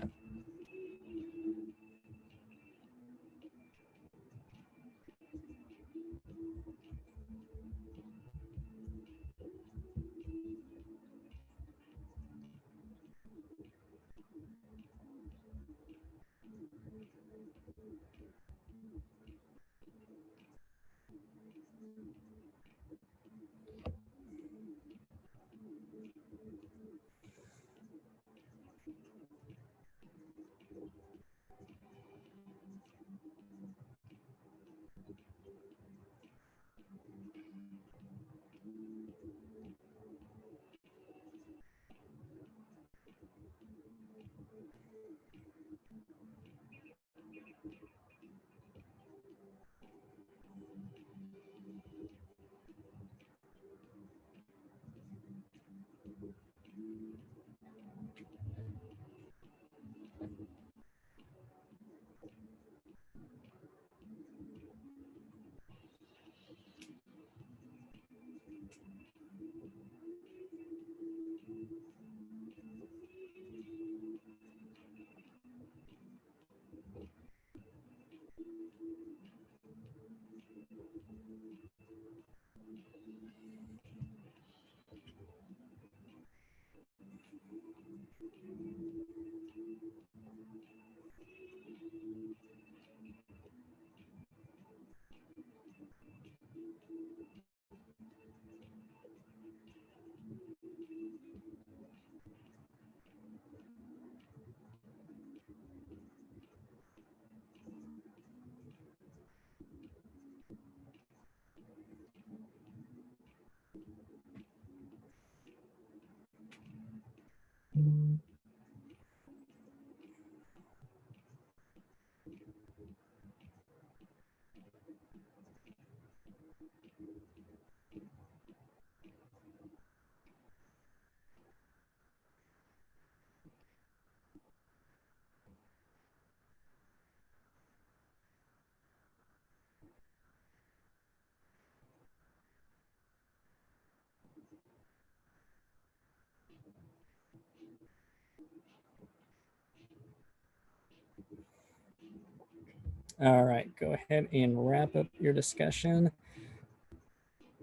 All right, go ahead and wrap up your discussion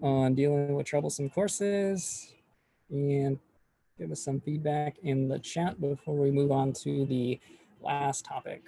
on dealing with troublesome courses and give us some feedback in the chat before we move on to the last topic.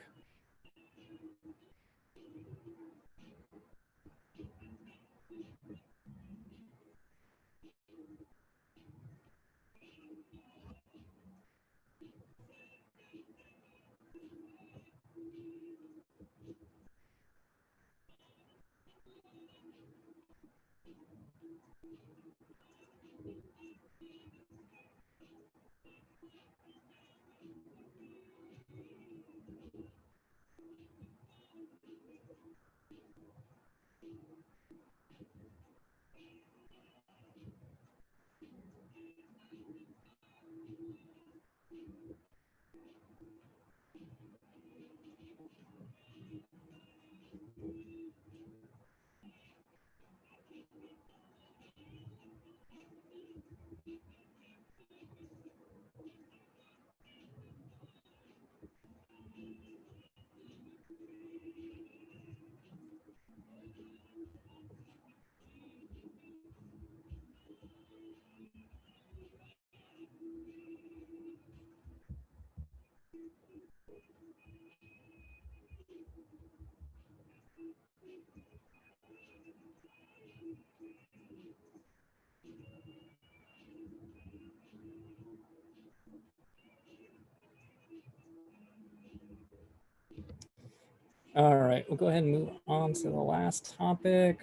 All right, we'll go ahead and move on to the last topic.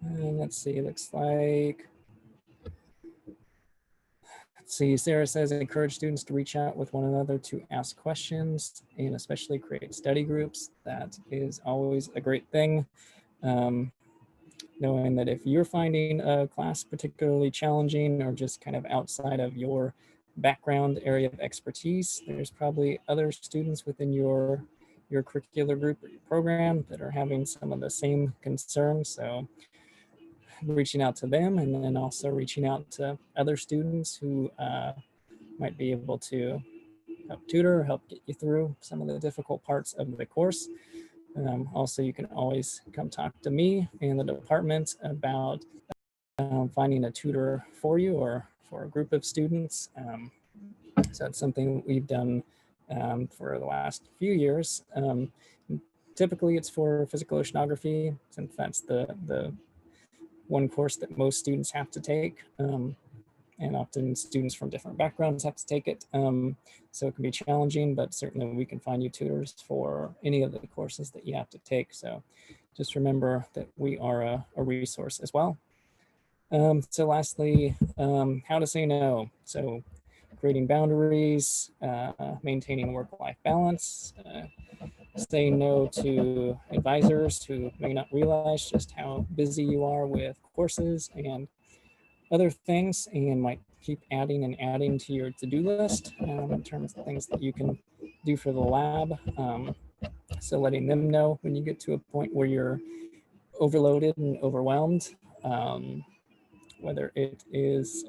And let's see, looks like, let's see, Sarah says encourage students to reach out with one another to ask questions and especially create study groups. That is always a great thing. Knowing that if you're finding a class particularly challenging or just kind of outside of your background area of expertise, there's probably other students within your curricular group or your program that are having some of the same concerns. So reaching out to them and then also reaching out to other students who might be able to help tutor, help get you through some of the difficult parts of the course. Also, you can always come talk to me and the department about finding a tutor for you or for a group of students. So that's something we've done for the last few years. Typically, it's for physical oceanography, since that's the one course that most students have to take. And often students from different backgrounds have to take it. So it can be challenging, but certainly we can find you tutors for any of the courses that you have to take. So just remember that we are a resource as well. So lastly, how to say no. So creating boundaries, maintaining work-life balance, saying no to advisors who may not realize just how busy you are with courses and other things, and might keep adding and adding to your to-do list in terms of things that you can do for the lab. So letting them know when you get to a point where you're overloaded and overwhelmed, whether it is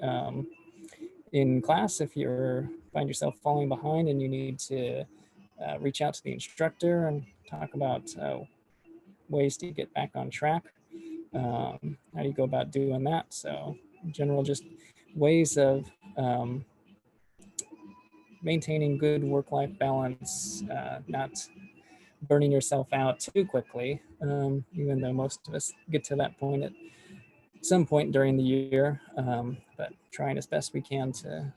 in class, if you find yourself falling behind and you need to reach out to the instructor and talk about ways to get back on track. How do you go about doing that? So in general, just ways of maintaining good work-life balance, not burning yourself out too quickly, even though most of us get to that point at some point during the year, but trying as best we can to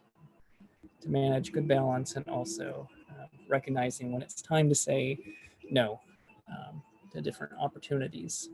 manage good balance and also recognizing when it's time to say no to different opportunities.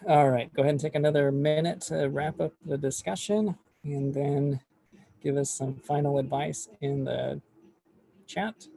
All right, go ahead and take another minute to wrap up the discussion and then give us some final advice in the chat.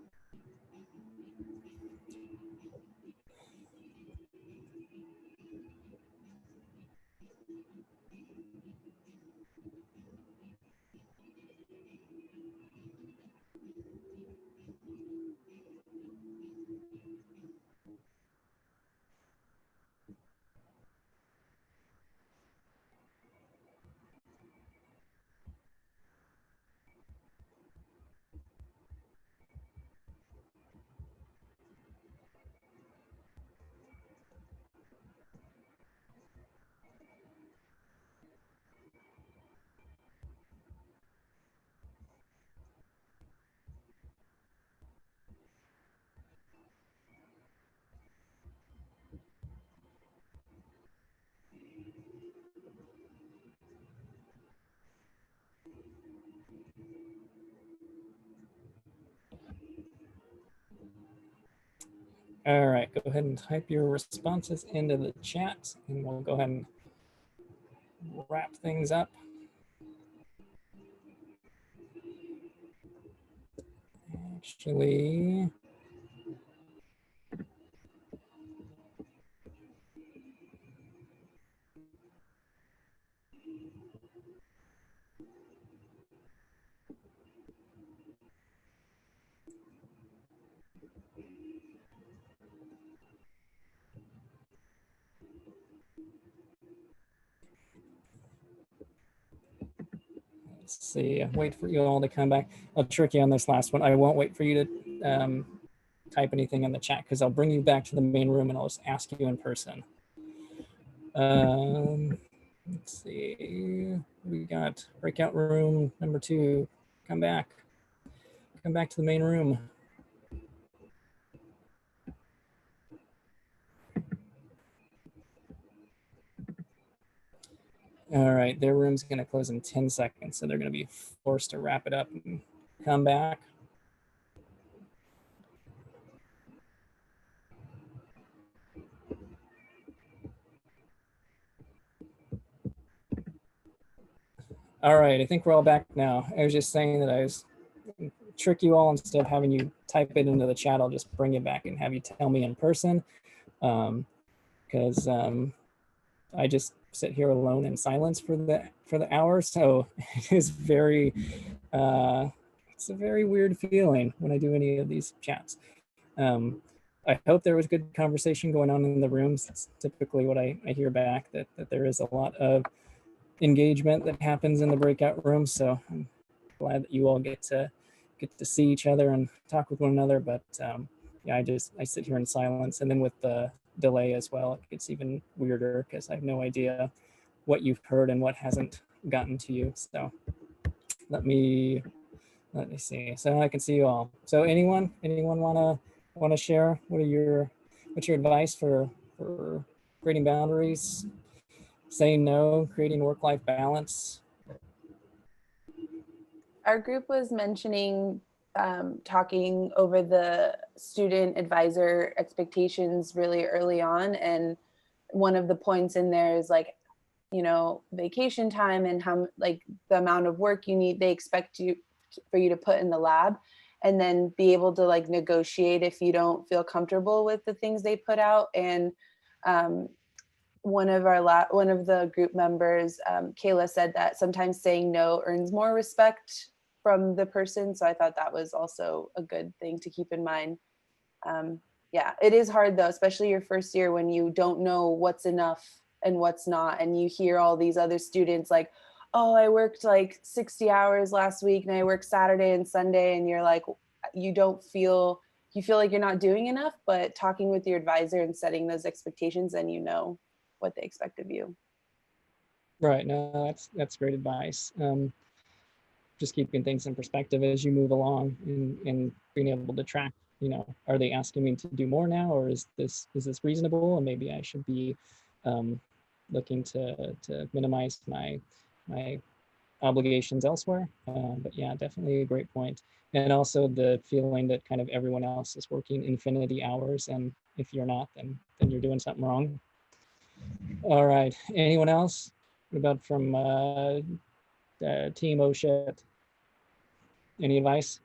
All right, go ahead and type your responses into the chat and we'll go ahead and wrap things up. Actually, let's see, wait for you all to come back. I'll trick you on this last one. I won't wait for you to type anything in the chat because I'll bring you back to the main room and I'll just ask you in person. Let's see, we got breakout room number 2. Come back to the main room. All right, their room's gonna close in 10 seconds, so they're gonna be forced to wrap it up and come back. All right, I think we're all back now. I was just saying that I was trick you all instead of having you type it into the chat. I'll just bring it back and have you tell me in person, because I just sit here alone in silence for the hour. So it is very, it's a very weird feeling when I do any of these chats. I hope there was good conversation going on in the rooms. That's typically what I hear back, that there is a lot of engagement that happens in the breakout rooms. So I'm glad that you all get to see each other and talk with one another. But yeah, I sit here in silence, and then with the delay as well, it gets even weirder because I have no idea what you've heard and what hasn't gotten to you. So let me see. So I can see you all. So anyone wanna share? What's your advice for creating boundaries, saying no, creating work-life balance? Our group was mentioning talking over the student advisor expectations really early on. And one of the points in there is like, you know, vacation time and how like the amount of work they expect for you to put in the lab, and then be able to like negotiate if you don't feel comfortable with the things they put out. And one of the group members, Kayla, said that sometimes saying no earns more respect from the person. So I thought that was also a good thing to keep in mind. Yeah, it is hard though, especially your first year when you don't know what's enough and what's not. And you hear all these other students like, oh, I worked like 60 hours last week and I worked Saturday and Sunday. And you're like, you feel like you're not doing enough, but talking with your advisor and setting those expectations, then you know what they expect of you. Right, no, that's great advice. Just keeping things in perspective as you move along and being able to track, you know, are they asking me to do more now, or is this reasonable, and maybe I should be looking to minimize my obligations elsewhere. But yeah, definitely a great point. And also the feeling that kind of everyone else is working infinity hours, and if you're not, then you're doing something wrong. All right. Anyone else? What about from Team OSHA? Any advice?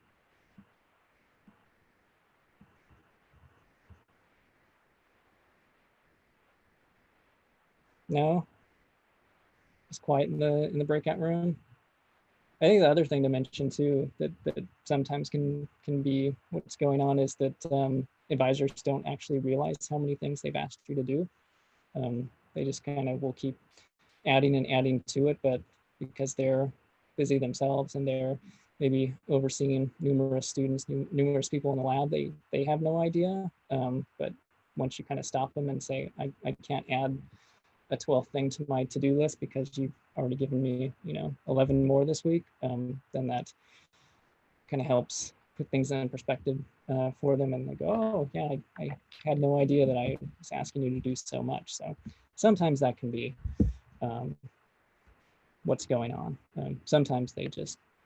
No? It's quiet in the breakout room. I think the other thing to mention too that sometimes can be what's going on is that advisors don't actually realize how many things they've asked you to do. They just kind of will keep adding and adding to it, but because they're busy themselves and they're maybe overseeing numerous students, numerous people in the lab, they have no idea. But once you kind of stop them and say, I can't add a 12th thing to my to-do list because you've already given me, 11 more this week, then that kind of helps put things in perspective for them, and they go, oh yeah, I had no idea that I was asking you to do so much. So sometimes that can be what's going on. Sometimes they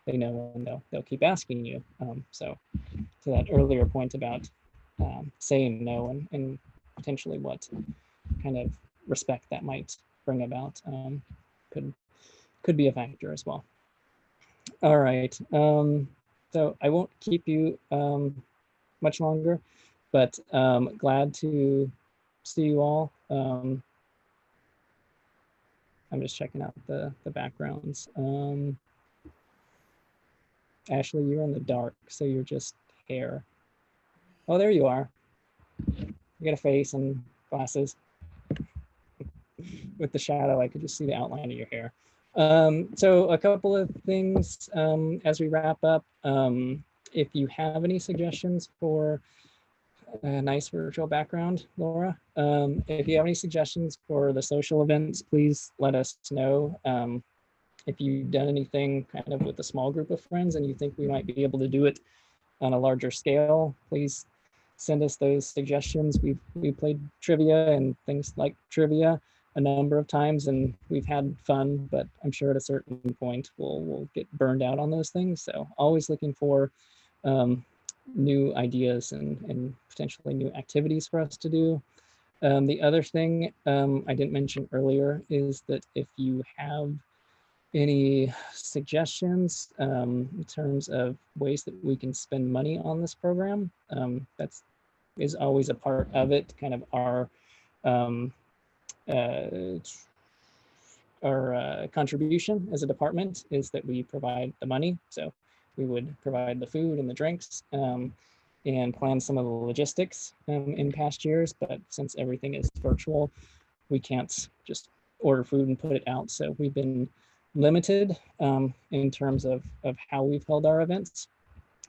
know and they'll keep asking you. So to that earlier point about saying no and potentially what kind of respect that might bring about could be a factor as well. All right. So I won't keep you much longer, but glad to see you all. I'm just checking out the backgrounds. Ashley, you're in the dark, so you're just hair. Oh, there you are. You got a face and glasses. With the shadow, I could just see the outline of your hair. So a couple of things as we wrap up. If you have any suggestions for a nice virtual background, Laura, if you have any suggestions for the social events, please let us know. If you've done anything kind of with a small group of friends and you think we might be able to do it on a larger scale, please send us those suggestions. We've played trivia and things like trivia a number of times and we've had fun, but I'm sure at a certain point we'll get burned out on those things. So always looking for new ideas and potentially new activities for us to do. The other thing I didn't mention earlier is that if you have any suggestions in terms of ways that we can spend money on this program, that's is always a part of it. Kind of our contribution as a department is that we provide the money. So we would provide the food and the drinks and plan some of the logistics in past years. But since everything is virtual, we can't just order food and put it out. So we've been limited in terms of how we've held our events,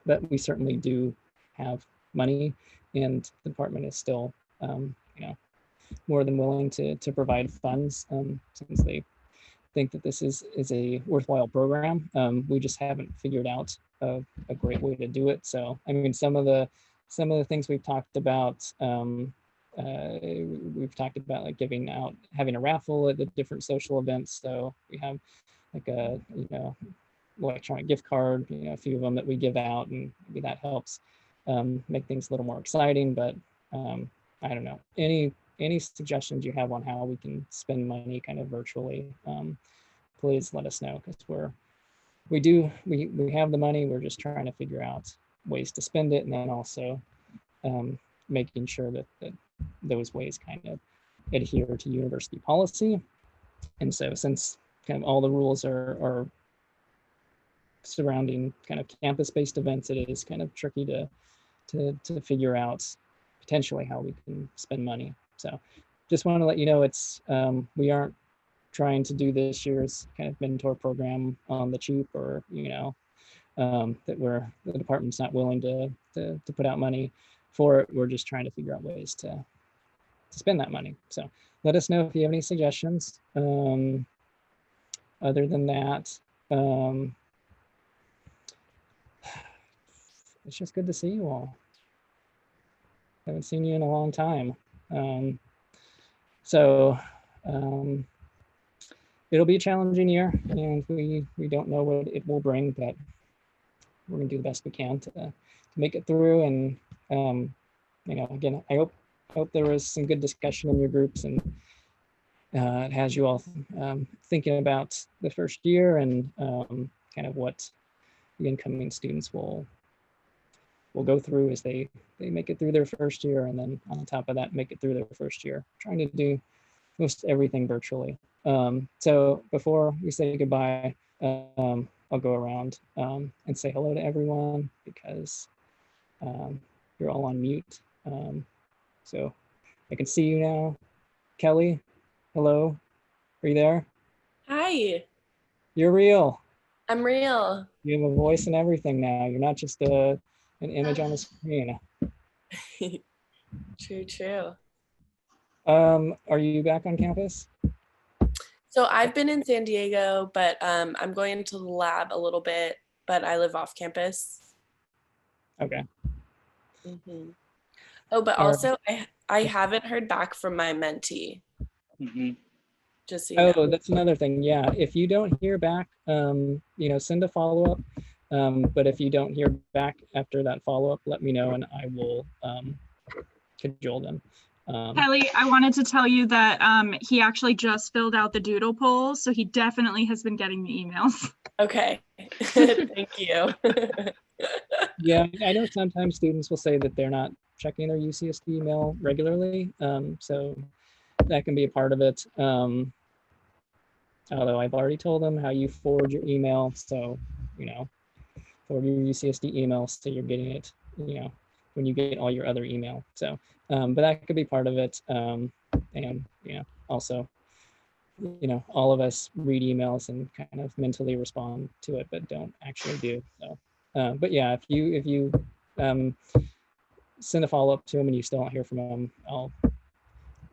but we certainly do have money, and the department is still, more than willing to provide funds since they think that this is a worthwhile program. We just haven't figured out a great way to do it. So I mean, some of the things we've talked about. We've talked about like having a raffle at the different social events. So we have like a electronic gift card, a few of them that we give out, and maybe that helps make things a little more exciting. But I don't know, any suggestions you have on how we can spend money kind of virtually, please let us know, because we have the money. We're just trying to figure out ways to spend it, and then also making sure that those ways kind of adhere to university policy. And so since kind of all the rules are surrounding kind of campus-based events, it is kind of tricky to figure out potentially how we can spend money. So just want to let you know, it's we aren't trying to do this year's kind of mentor program on the cheap, or that the department's not willing to put out money for it. We're just trying to figure out ways to spend that money. So let us know if you have any suggestions. Other than that, it's just good to see you all. Haven't seen you in a long time. It'll be a challenging year, and we don't know what it will bring, but we're gonna do the best we can to make it through. And again, I hope there was some good discussion in your groups, and it has you all thinking about the first year and kind of what the incoming students will go through as they make it through their first year, and then on top of that, make it through their first year. Trying to do most everything virtually. So before we say goodbye, I'll go around and say hello to everyone because you're all on mute. So I can see you now. Kelly, hello. Are you there? Hi, You're real. I'm real. You have a voice and everything now. You're not just an image on the screen. True. Are you back on campus? So I've been in San Diego, but I'm going to the lab a little bit, but I live off campus. Okay. Mm-hmm. Oh, but also I haven't heard back from my mentee. Mm-hmm. Just so you know. That's another thing. Yeah, if you don't hear back, send a follow-up. But if you don't hear back after that follow-up, let me know and I will cajole them. Kelly, I wanted to tell you that he actually just filled out the doodle poll, so he definitely has been getting the emails. Okay, thank you. Yeah, I know sometimes students will say that they're not checking their UCSD email regularly, so that can be a part of it. Although I've already told them how you forward your email, so forward your UCSD email so you're getting it, when you get all your other email. So, but that could be part of it, and also, all of us read emails and kind of mentally respond to it, but don't actually do so. But yeah, if you send a follow-up to them and you still don't hear from them, I'll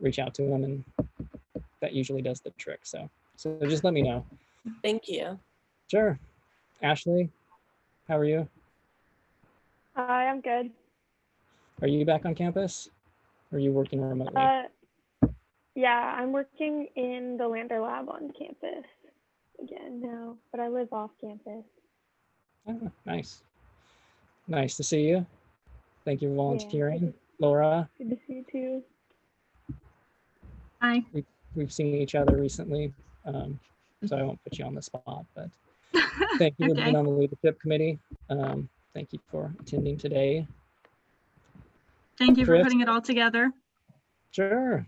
reach out to them, and that usually does the trick. So just let me know. Thank you. Sure. Ashley, how are you? Hi, I'm good. Are you back on campus? Or are you working remotely? Yeah, I'm working in the Lander Lab on campus again now, but I live off campus. Oh, nice. Nice to see you. Thank you for volunteering. Yeah. Laura, Good to see you too. Hi. we've seen each other recently, so I won't put you on the spot, but thank you for Okay. being on the leadership committee. Thank you for attending today. Thank you for Chris? putting it all together. Sure.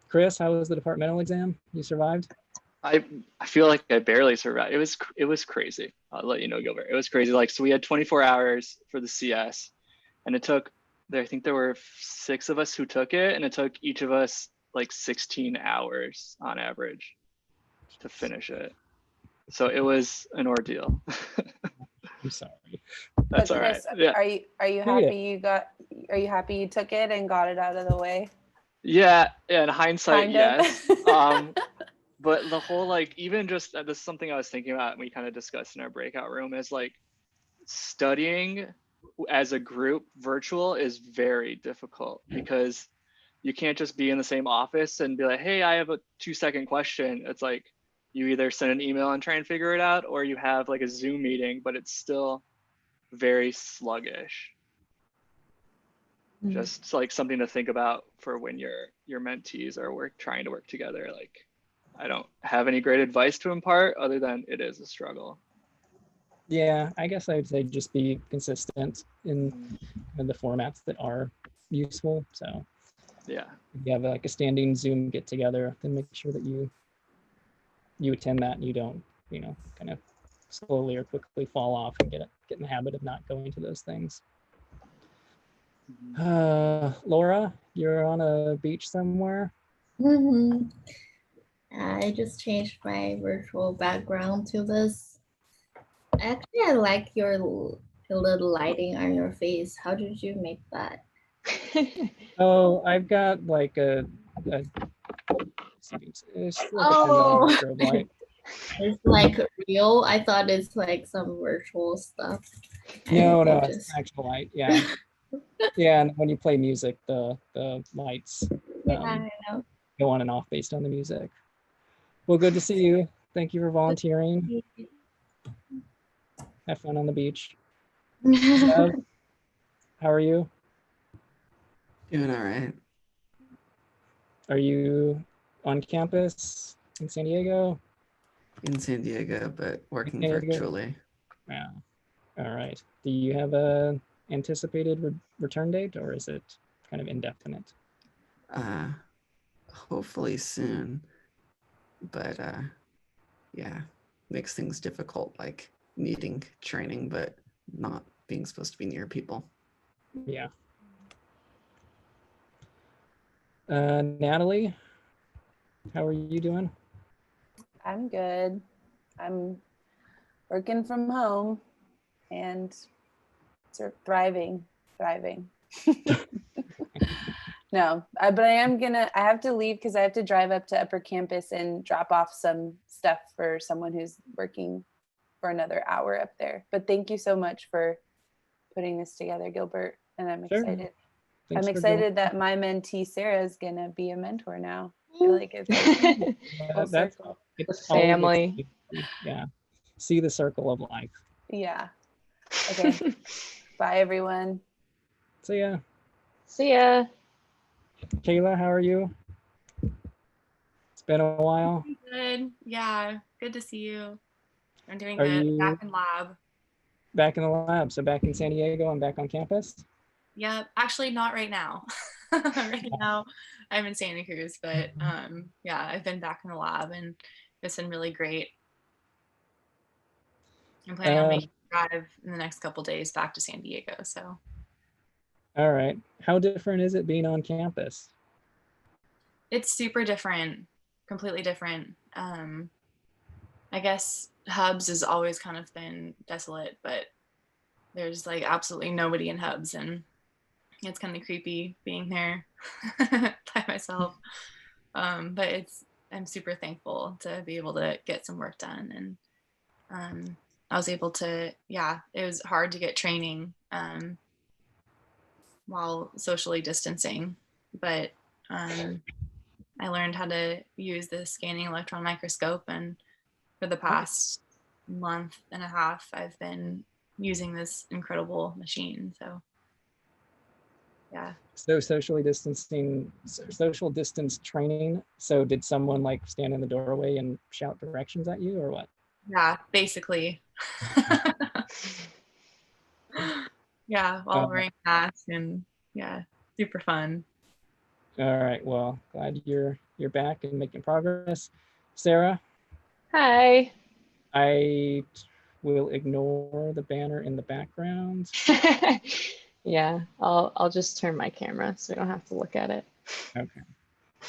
Chris, how was the departmental exam? You survived? I feel like I barely survived. It was crazy. I'll let you know, Gilbert. It was crazy. So we had 24 hours for the CS, and it took, I think there were 6 of us who took it, and it took each of us like 16 hours on average to finish it. So it was an ordeal. I'm sorry. That's all right. Chris, Yeah. Are you happy you took it and got it out of the way? Yeah. In hindsight, Kind of. yes. But the whole, even just, this is something I was thinking about and we kind of discussed in our breakout room, is studying as a group virtual is very difficult because you can't just be in the same office and be like, hey, I have a 2-second question. It's like you either send an email and try and figure it out, or you have a Zoom meeting, but it's still very sluggish. Just something to think about for when your mentees are trying to work together. I don't have any great advice to impart other than it is a struggle. Yeah, I guess I would say just be consistent in the formats that are useful. So yeah, if you have a standing Zoom get together, then make sure that you attend that and you don't, kind of slowly or quickly fall off and get in the habit of not going to those things. Laura, you're on a beach somewhere? I just changed my virtual background to this. Actually, I like your little lighting on your face. How did you make that? Oh, I've got a it's Oh. a $10 strobe light. It's real. I thought it's some virtual stuff. No, it's actual light. Yeah. Yeah, and when you play music, the lights I know. go on and off based on the music. Well, good to see you. Thank you for volunteering. Have fun on the beach. Zev, how are you? Doing all right. Are you on campus in San Diego? In San Diego, but working San Diego. virtually. Yeah. All right. Do you have a anticipated return date, or is it kind of indefinite? Hopefully soon, but yeah, makes things difficult, like needing training, but not being supposed to be near people. Yeah. Natalie, how are you doing? I'm good. I'm working from home and sort of thriving. No, but I have to leave because I have to drive up to Upper Campus and drop off some stuff for someone who's working for another hour up there. But thank you so much for putting this together, Gilbert. And I'm Sure. excited. Thanks I'm for joining. excited that my mentee Sarah is gonna be a mentor now. I feel like it's like full That's circle. it's Family. Yeah. See the circle of life. Yeah. Okay. Bye, everyone. So yeah. See ya. Kayla, how are you? It's been a while. Good. Yeah. Good to see you. I'm doing Are good. you- Back in lab. Back in the lab. So back in San Diego and back on campus? Yeah. Actually, not right now. Right now, I'm in Santa Cruz, but yeah, I've been back in the lab and it's been really great. I'm planning on making a drive in the next couple days back to San Diego. So. All right. How different is it being on campus? It's super different, completely different. I guess Hubs has always kind of been desolate, but there's like absolutely nobody in Hubs, and it's kind of creepy being there by myself. But I'm super thankful to be able to get some work done, and I was able to, yeah, it was hard to get training while socially distancing, but I learned how to use the scanning electron microscope, and for the past month and a half, I've been using this incredible machine. So, yeah. So social distance training. So did someone like stand in the doorway and shout directions at you or what? Yeah, basically. Yeah, while wearing masks, and yeah, super fun. All right. Well, glad you're back and making progress. Sarah, Hi. I will ignore the banner in the background. Yeah, I'll just turn my camera so we don't have to look at it. Okay.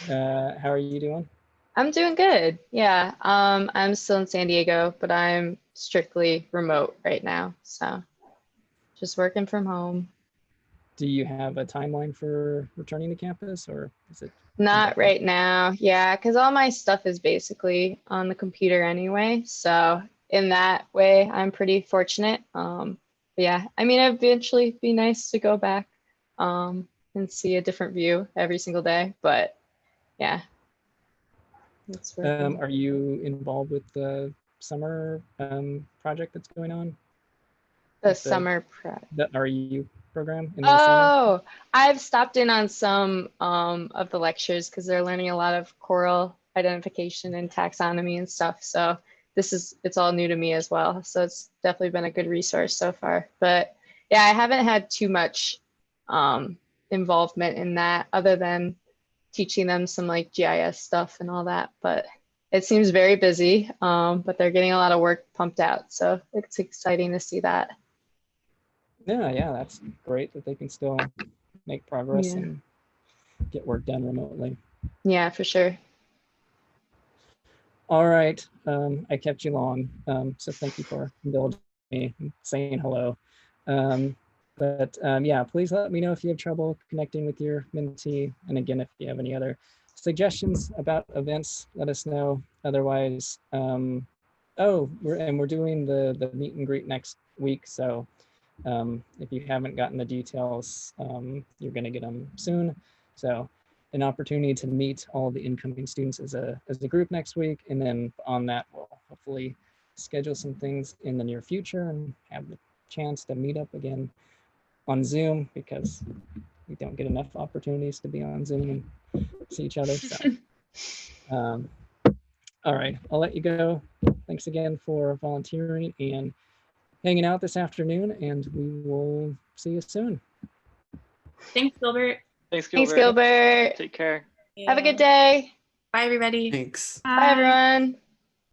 How are you doing? I'm doing good. Yeah. I'm still in San Diego, but I'm strictly remote right now. So just working from home. Do you have a timeline for returning to campus, or is it? Not right now. Yeah, because all my stuff is basically on the computer anyway. So in that way, I'm pretty fortunate. But yeah, I mean, eventually it'd be nice to go back and see a different view every single day. But yeah. Are you involved with the summer project that's going on? The summer the REU program? Oh, I've stopped in on some of the lectures because they're learning a lot of coral identification and taxonomy and stuff. So it's all new to me as well. So it's definitely been a good resource so far. But yeah, I haven't had too much involvement in that other than teaching them some like GIS stuff and all that. But it seems very busy, but they're getting a lot of work pumped out. So it's exciting to see that. Yeah, that's great that they can still make progress and get work done remotely. Yeah, for sure. All right, I kept you long, so thank you for indulging me and saying hello. But yeah, please let me know if you have trouble connecting with your mentee. And again, if you have any other suggestions about events, let us know. Otherwise, we're doing the meet and greet next week. So if you haven't gotten the details, you're going to get them soon. So an opportunity to meet all the incoming students as a group next week. And then on that, we'll hopefully schedule some things in the near future and have the chance to meet up again on Zoom, because we don't get enough opportunities to be on Zoom and see each other. So All right, I'll let you go. Thanks again for volunteering and hanging out this afternoon, and we will see you soon. Thanks, Gilbert. Thanks, Gilbert. Thanks, Gilbert. Take care. Have a good day. Bye, everybody. Thanks. Bye everyone.